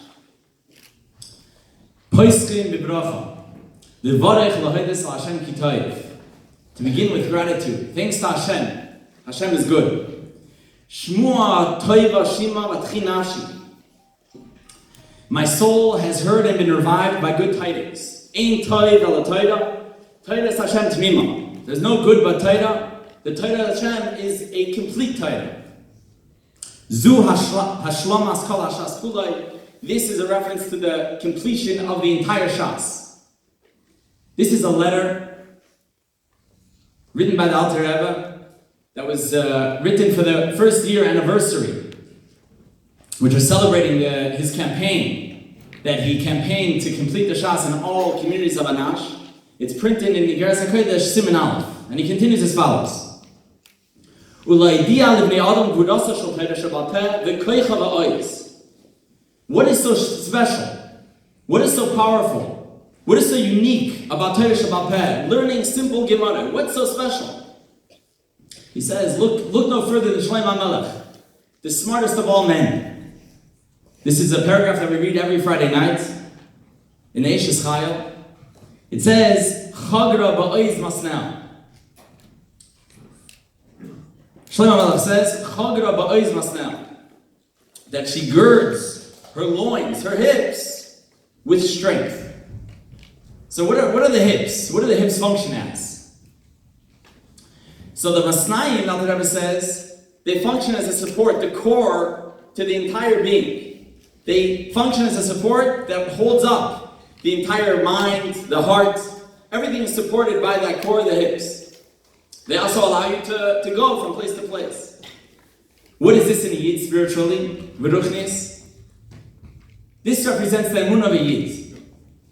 Poischim b'bracha, levarech l'hodes Hashem ki toiv. To begin with gratitude, thanks to Hashem. Hashem is good. Shmua toiva shima v'tchi nafshi. My soul has heard and been revived by good tidings. Ein toiv el Torah, Torah is Hashem tmima. There's no good but Torah. The Torah of Hashem is a complete Torah. Zu hashlomas kol hashas kulai. This is a reference to the completion of the entire Shas. This is a letter written by the Alte Rebbe that was written for the first year anniversary, which was celebrating his campaign, that he campaigned to complete the Shas in all communities of Anash. It's printed in the Geras HaKodesh Siman Aleph, and he continues as follows. What is so special? What is so powerful? What is so unique about Torah Shabbat Peh? Learning simple Gemara. What's so special? He says, look no further than Shlomo HaMelech, the smartest of all men. This is a paragraph that we read every Friday night in the Eishes Chayil. It says, Chagra ba'oiz masnel. Shlomo HaMelech says, Chagra ba'oiz masnel, that she girds her loins, her hips, with strength. So what are the hips? What do the hips function as? So the Masnayim, Alte Rebbe says, they function as a support, the core to the entire being. They function as a support that holds up the entire mind, the heart. Everything is supported by that core of the hips. They also allow you to go from place to place. What is this in a Yid spiritually? Baruchnis. This represents the emunah of a Yid.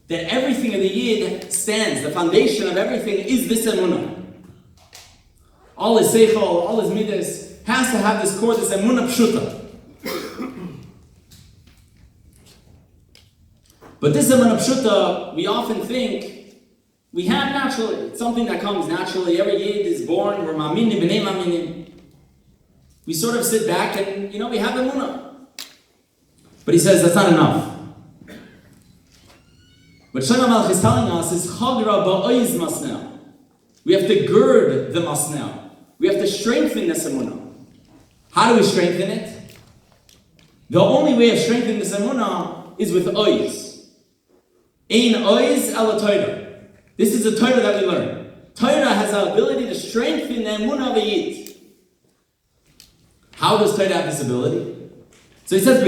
That everything of the Yid stands, the foundation of everything is this emunah. All his seichel, all his midas has to have this core, this emunah pshuta. But this emunah pshuta, we often think we have naturally. It's something that comes naturally. Every Yid is born, we're ma'aminim, Bnei ma'aminim. We sort of sit back and, we have emunah. But he says that's not enough. What Shlomo HaMelech is telling us is chagra ba'oiz masnel. We have to gird the masnel. We have to strengthen this emunah. How do we strengthen it? The only way of strengthening this emunah is with oiz. Ein oiz el Torah. This is the Torah that we learn. Torah has the ability to strengthen the emunah of a Yid. How does Torah have this ability? So he says,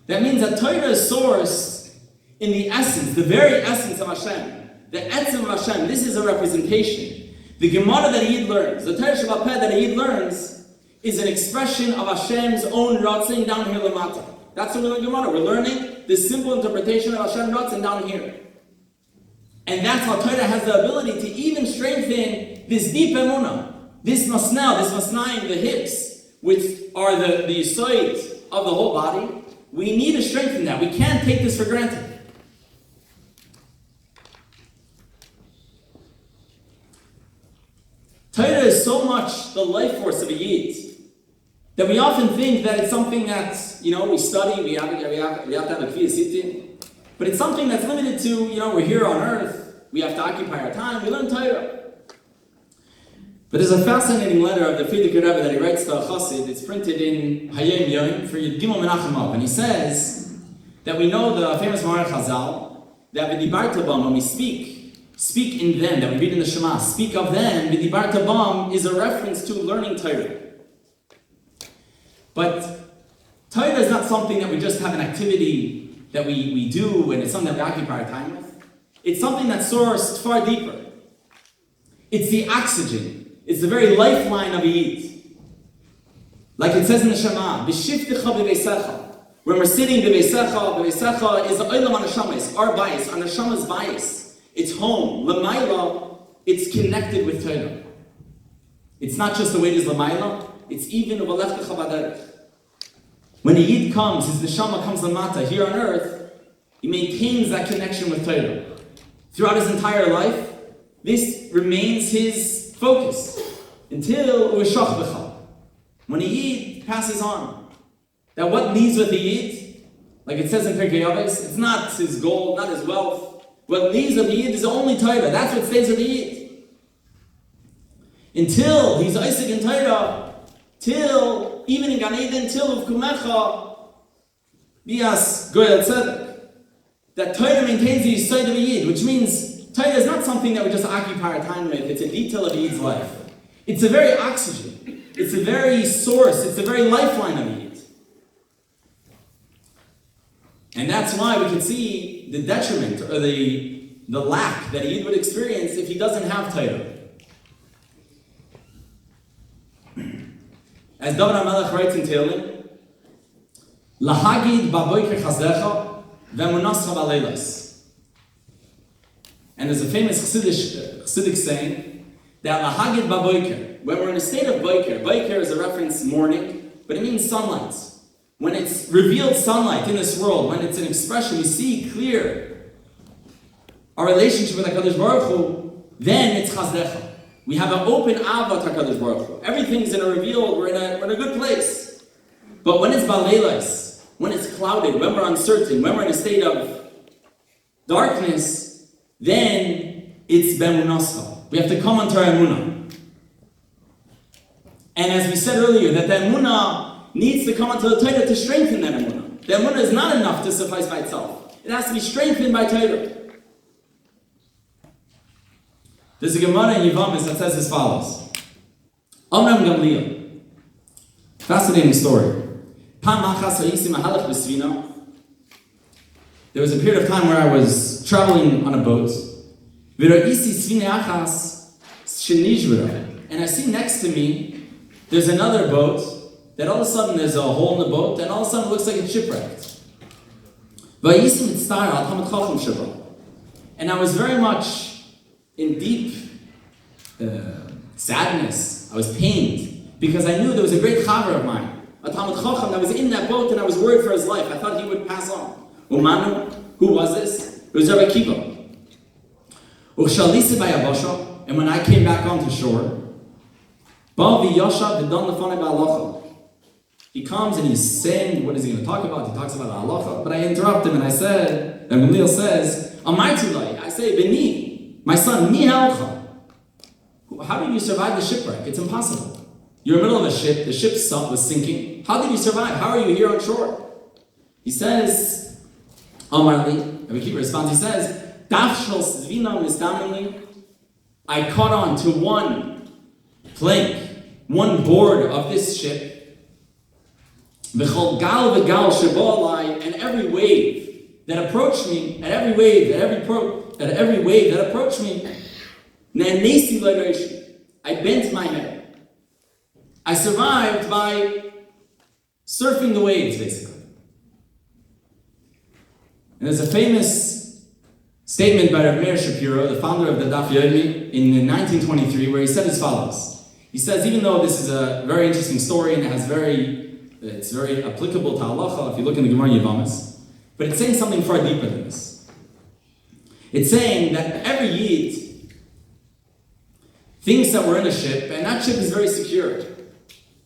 that means that Torah is sourced in the essence, the very essence of Hashem. The etzem of Hashem. This is a representation. The Gemara that a Yid learns, the Torah Shabbat Peh that a Yid learns, is an expression of Hashem's own Ratzin down here lamata. That's what we're learning Gemara. We're learning this simple interpretation of Hashem Ratzin down here. And that's how Torah has the ability to even strengthen this deep emunah. This masnel, this masnayim, the hips, which are the yisoid of the whole body, we need to strengthen that. We can't take this for granted. Torah is so much the life force of a Yid that we often think that it's something that, we study, we have to have a kfiyas sittin, but it's something that's limited to, we're here on earth, we have to occupy our time, we learn Torah. But there's a fascinating letter of the Frierdiker Rebbe that he writes to a chassid. It's printed in Hayom Yom for Yud Gimel Menachem, and he says that we know the famous Maharech Chazal that v'dibarta bam, when we speak in them, that we read in the Shema, speak of them, v'dibarta bam is a reference to learning Torah. But Torah is not something that we just have an activity that we do and it's something that we occupy our time with. It's something that's sourced far deeper. It's the oxygen. It's the very lifeline of a Yid. Like it says in the Shema, B'shiftecha b'veisecha. When we're sitting b'veisecha is the olam haneshama, it's our bias, our neshama's bias. It's home. L'mayla, it's connected with Torah. It's not just the way it is l'mayla, it's even u'valeftecha b'derech. When a Yid comes, his neshama comes lamata here on earth, he maintains that connection with Torah. Throughout his entire life, this remains his focus until u'shach b'cha. When a Yid passes on, that what leaves with the Yid, like it says in Pirkei Avos, it's not his gold, not his wealth. What leaves with the Yid is only Torah. That's what stays with the Yid. Until he's Isaac in Torah, till, even in Gan Eden, till Uvkumecha, bias goyal tzedek. That Torah maintains the Yisod of a Yid, which means Torah is not something that we just occupy our time with. It's a detail of a Yid's life. It's a very oxygen. It's a very source. It's a very lifeline of a Yid. And that's why we can see the detriment or the lack that a Yid would experience if he doesn't have Torah. As David HaMelech writes in Tehillim, Lahagid baboiker chazdecha v'emunascha b'leilos. And there's a famous Chassidic saying that Lahagid baboiker, when we're in a state of boiker is a reference morning, but it means sunlight. When it's revealed sunlight in this world, when it's an expression, we see clear our relationship with HaKadosh Baruch Hu, then it's chazdecha. We have an open ava to HaKadosh Baruch Hu. Everything's in a revealed, we're in a good place. But when it's baleilas, when it's clouded, when we're uncertain, when we're in a state of darkness, then it's bemunasa. We have to come onto our emunah. And as we said earlier, that the emunah needs to come onto the Torah to strengthen that emunah. The emunah is not enough to suffice by itself. It has to be strengthened by Torah. There's a Gemara in Yevamis that says as follows. Amram Gamliel. Fascinating story. There was a period of time where I was traveling on a boat. And I see next to me, there's another boat, that all of a sudden there's a hole in the boat, and all of a sudden it looks like it's shipwrecked. And I was very much in deep sadness. I was pained, because I knew there was a great chaver of mine, a Talmud Chacham that was in that boat, and I was worried for his life. I thought he would pass on. Umanu, who was this? It was Rabbi Kiva. And when I came back onto shore, he comes and he's saying, what is he going to talk about? He talks about halacha. But I interrupt him and I said, and Gamliel says, I say, Bnei, my son, mi halcha. How did you survive the shipwreck? It's impossible. You're in the middle of a ship, the ship was sinking. How did you survive? How are you here on shore? He says, Amarli, Rabbi Kiva responds, he says, I caught on to one plank, one board of this ship, and every wave that approached me, at every wave that approached me, I bent my head. I survived by surfing the waves, basically. And there's a famous statement by Rabbi Meir Shapiro, the founder of the Daf Yomi, in 1923, where he said as follows. He says, even though this is a very interesting story and it's very applicable to halacha, if you look in the Gemara Yevamis, but it's saying something far deeper than this. It's saying that every Yid thinks that we're in a ship, and that ship is very secure.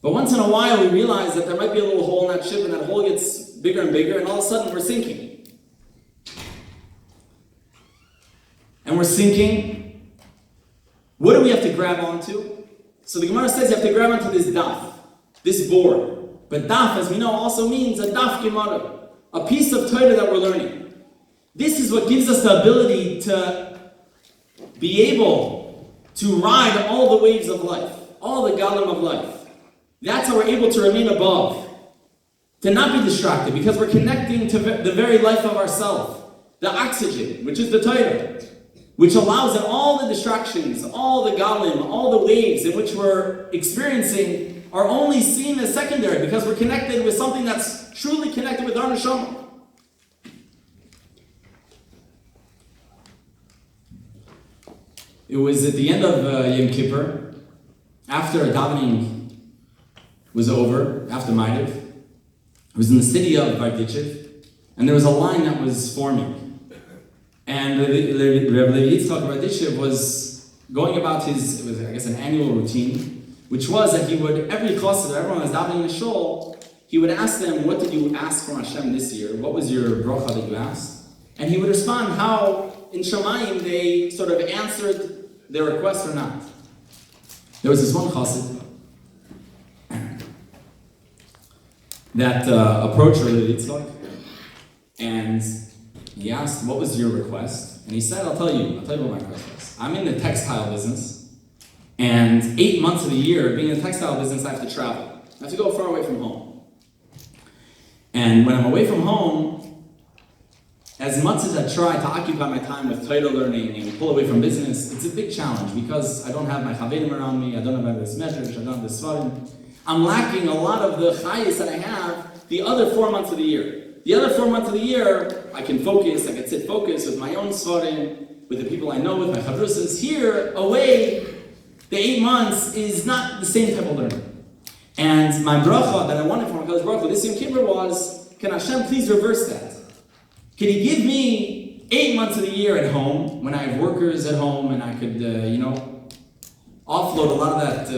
But once in a while, we realize that there might be a little hole in that ship, and that hole gets bigger and bigger, and all of a sudden we're sinking. And we're sinking. What do we have to grab onto? So the Gemara says you have to grab onto this daf, this board. But daf, as we know, also means a daf Gemara, a piece of Torah that we're learning. This is what gives us the ability to be able to ride all the waves of life, all the galim of life. That's how we're able to remain above, to not be distracted, because we're connecting to the very life of ourselves, the oxygen, which is the Torah, which allows that all the distractions, all the galim, all the waves in which we're experiencing are only seen as secondary, because we're connected with something that's truly connected with our neshama. It was at the end of Yom Kippur, after davening was over, after Ma'ariv. It was in the city of Barditchev, and there was a line that was forming. And Rebbe Barditchev was going about his, it was, I guess, an annual routine, which was that he would, every chassid, everyone was davening in the shul, he would ask them, what did you ask from Hashem this year? What was your bracha that you asked? And he would respond how in Shamayim they sort of answered their request or not. There was this one chassid that approached Rebbe Yitzchak, and he asked, what was your request? And he said, I'll tell you what my request was. I'm in the textile business, and 8 months of the year, being in the textile business, I have to travel. I have to go far away from home. And when I'm away from home, as much as I try to occupy my time with Torah learning and pull away from business, it's a big challenge because I don't have my chaverim around me, I don't have this measures, I don't have this svarim. I'm lacking a lot of the chayis that I have the other 4 months of the year. The other 4 months of the year, I can focus, I can sit focused with my own svarim, with the people I know, with my chavrusas. Here, away, the 8 months is not the same type of learning. And my bracha that I wanted from HaKadosh Baruch Hu this Yom Kippur was, can Hashem please reverse that? Can He give me 8 months of the year at home, when I have workers at home, and I could, offload a lot of that,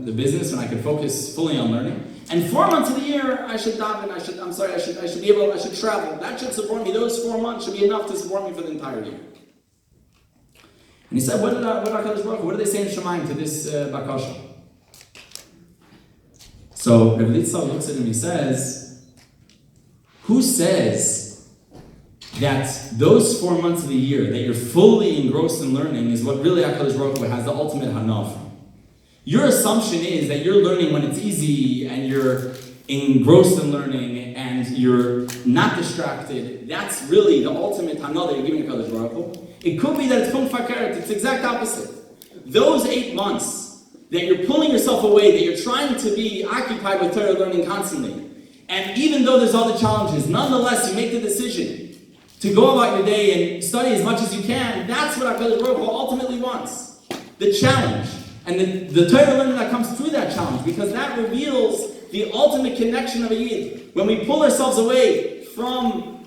the business, and I could focus fully on learning. And 4 months of the year, I should daven, I should travel. That should support me. Those 4 months should be enough to support me for the entire year. And he said, what do they say in Shemayim to this bakasha? So Rebbe Yitzchak looks at him and he says, who says that those 4 months of the year that you're fully engrossed in learning is what really HaKadosh Baruch Hu has the ultimate hana from? Your assumption is that you're learning when it's easy and you're engrossed in learning and you're not distracted. That's really the ultimate hana that you're giving HaKadosh Baruch Hu. It could be that it's pum fakeret, it's the exact opposite. Those 8 months that you're pulling yourself away, that you're trying to be occupied with Torah learning constantly, and even though there's all the challenges, nonetheless you make the decision to go about your day and study as much as you can. That's what HaKadosh Baruch Hu ultimately wants. The challenge. And the Torah learning that comes through that challenge, because that reveals the ultimate connection of a Yid. When we pull ourselves away from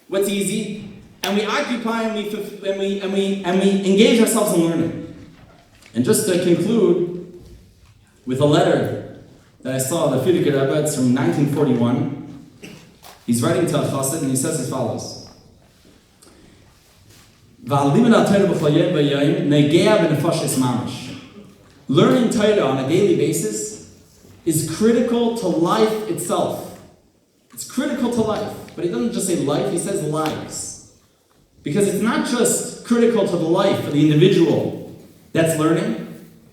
what's easy, and we occupy and we engage ourselves in learning. And just to conclude with a letter that I saw, the Frierdiker Rebbe, it's from 1941. He's writing to a chassid and he says as follows. Learning Torah on a daily basis is critical to life itself. It's critical to life. But he doesn't just say life, he says lives. Because it's not just critical to the life of the individual that's learning,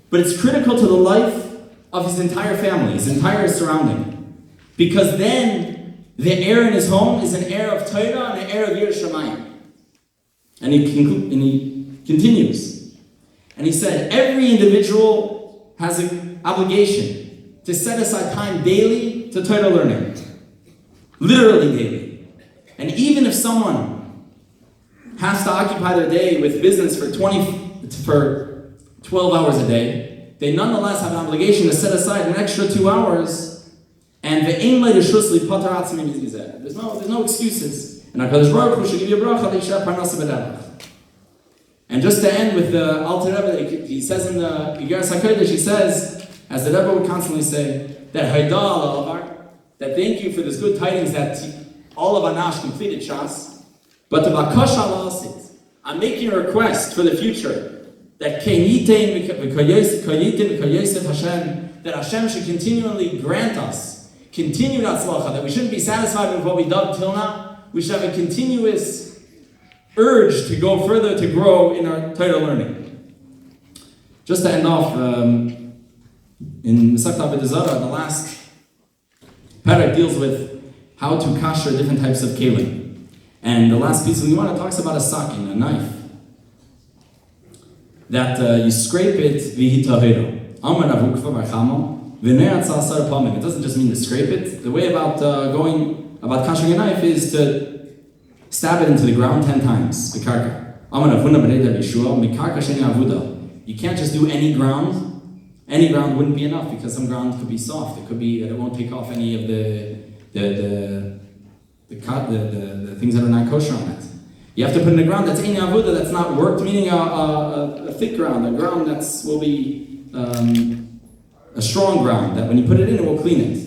but it's critical to the life of his entire family, his entire surrounding. Because then the air in his home is an air of Torah and an air of Yiras Shamayim. And he continues. And he said, every individual has an obligation to set aside time daily to Torah learning. Literally daily. And even if someone has to occupy their day with business for 12 hours a day, they nonetheless have an obligation to set aside an extra 2 hours. And there's no excuses. And HaKadosh Baruch Hu should give you a bracha. And just to end with the Alte Rebbe, he says in the Igeres HaKodesh, he says, as the Rebbe would constantly say, that Heilulah, that thank you for this good tidings that all of Anash completed Shas, but the Bakasha Lasit, I'm making a request for the future, that that Hashem should continually grant us continued atzlacha, that we shouldn't be satisfied with what we've done till now. We should have a continuous urge to go further, to grow in our Torah learning. Just to end off, in Masechet Avodah Zarah, the last parak deals with how to kasher different types of kelim. And the last piece of the Gemara talks about a sakin, a knife, that you scrape it v'hitaveru. Amar avukva v'chamo v'ne'atzal sar pamim. It doesn't just mean to scrape it. The way about kashering a knife is to stab it into the ground 10 times. B'karka. Amar avuna b'nei Yeshua mikarka sheni avuda. You can't just do any ground. Any ground wouldn't be enough because some ground could be soft. It could be that it won't take off any of the things that are not kosher on it. You have to put in a ground that's in avuda, that's not worked, meaning a thick ground, a ground will be a strong ground, that when you put it in, it will clean it.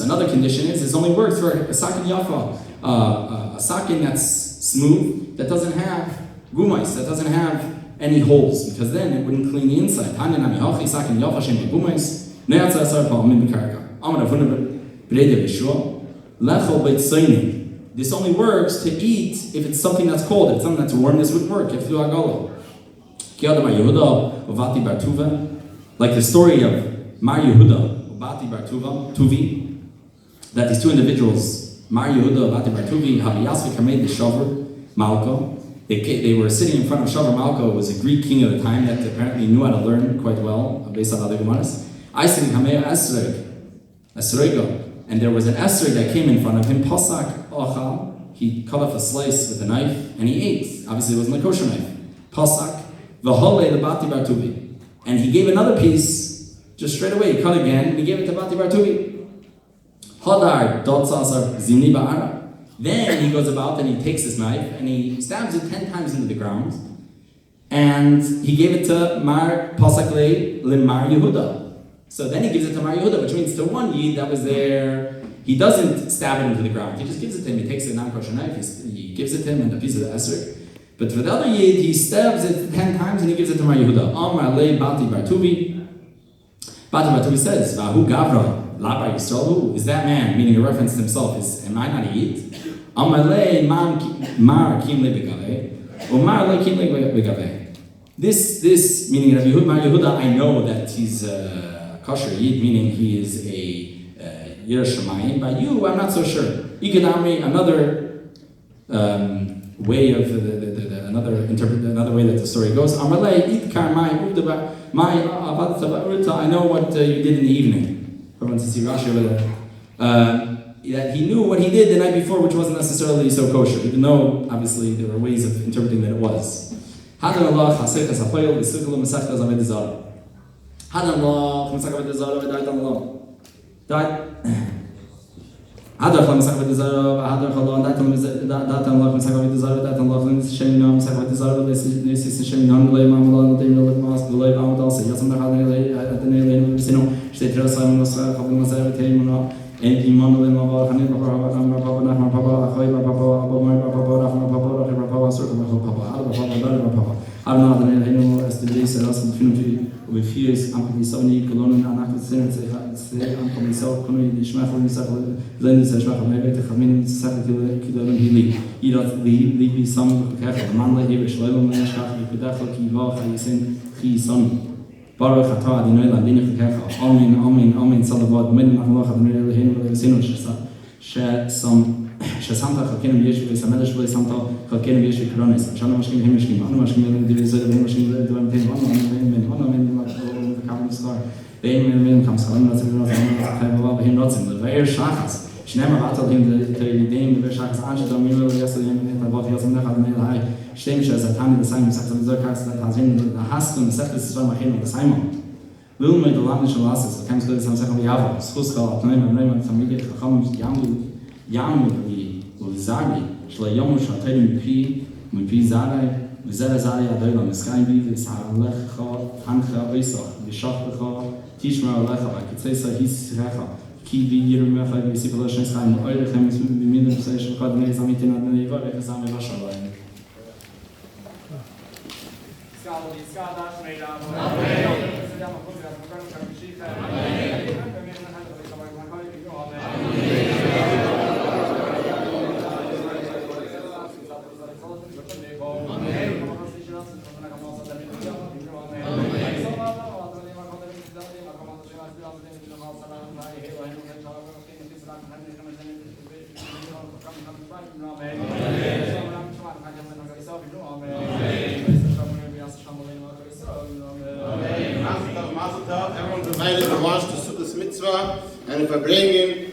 Another condition is, it only works for a sakin yafa, a sakin that's smooth, that doesn't have gumais, that doesn't have any holes, because then it wouldn't clean the inside. This only works to eat if it's something that's cold. If it's something that's warm, this would work. If you are golo. Like the story of Mar Yehuda, Bati Bar Tuvi, that these two individuals, Mar Yehuda, Bati Bar Tuvi, Habiyasvik made the Shavar Malko. They were sitting in front of Shavar Malko, who was a Greek king of the time that apparently knew how to learn quite well, based on other Gemaras. Isaac Hamea Esrego. And there was an esrog that came in front of him, Pasak Ochal. He cut off a slice with a knife and he ate. Obviously, it wasn't a kosher knife. Pasak V'holei lebati bar tuvi. And he gave another piece just straight away. He cut again and he gave it to Bati bar tuvi. Hadar dotzasar zini ba'ara. Then he goes about and he takes this knife and he stabs it 10 times into the ground. And he gave it to Mar Pasak le Mar Yehuda. So then he gives it to Mar Yehuda, which means to one Yid that was there, he doesn't stab it into the ground. He just gives it to him. He takes a non-kosher knife, he gives it to him and a piece of the esrog. But for the other Yid, he stabs it 10 times and he gives it to Mar Yehuda. Amar le Bati bar Tuvi. Bati bar Tuvi says, Vahu Gavra, Labar Yisrael, is that man, meaning a reference to himself, am I not a Yid? Amar le Mar Kim le Begave, or Mar le Kim le Begave. This, meaning Rabbi Mar Yehuda, I know that he's kosher Yid, meaning he is a Yer Shemayim. By you, I'm not so sure. Ikadamri, another way of another way that the story goes. Amalei itkar I know what you did in the evening. Everyone to see Rashi over there. That he knew what he did the night before, which wasn't necessarily so kosher, even though obviously there were ways of interpreting that it was. Hadan Allah chaseitas hapoyel v'sikulu mesachtas avodah zarah. Hadan Allah mesachtas avodah zarah v'dayt Allah. Hadar chlam mesachtas avodah zarah, hadar chalon dayt Allah mesachtas avodah zarah, dayt Allah shemina mesachtas avodah zarah, nesis shemina leimam Allah neim lemas leimam Allah yasam dachad neim leim sino shtei trasam mesach chavim mesach teimuna. And Immanuel Mavar, Hanin Papa, Papa, Papa, Papa, Papa, Papa, Papa, Papa, Circle Papa, Papa, I'm not an animal as the days are us infinity with fears. I'm going to be so neat, Cologne, and I'm going to say, I'm going to self, Coney, the Schmachel, the Sackle, Lenny says, maybe the Hamin, Sackle, Kilon, he does leave some of the Catholic, Manla, Hebrew, Shalom, Shach, Kudachel, Kiva, Hayasin, he son. Baruch atah Adonai l'adinich l'kecha. Amen, amen, amen. Salavad. Menachem Allah Adonai l'heinu l'sinu shesamta chalkenu b'yeshu v'samelash v'samta chalkenu b'yeshu k'ronis. Shana mashkim hem mashkim. Anu mashkim hem d'vizay v'hem mashkim d'vam teim. Anu amen, anu amen. V'kam l'skar. V'hem amen. Kam salam l'tzim l'tzim l'tzim v'hem l'tzim l'v'er shachas. Shnei ma'atal him d'yidim l'v'er shachas. Anshad aminu l'yasal yem l'tavot yasam l'chad l'hai. Stem Shazatani the Simon Saxon Zerkas that has in the Haskell Septis Ramachin the Simon. Will my the Lamish Lasses, the Camps Ladies and Second Yavo, Suska, Name, Family, Ham, Yamu, Zagi, Shlayom, Shatalim P, Mupi Zari, Vizera Zari, Adola, Sky Beavis, Lecha, Hancha, Visa, Vishakha, Tishma Lecha, I could say so he's Recha. Ki vi Yermecha, we see Polishans, I'm Oil, Chemis, Middle Station, Codnays, Amitin, and Neva, Exam, Vashalai. Mazel tov, everyone's invited to watch the Sukkot Mitzvah, and if I bring in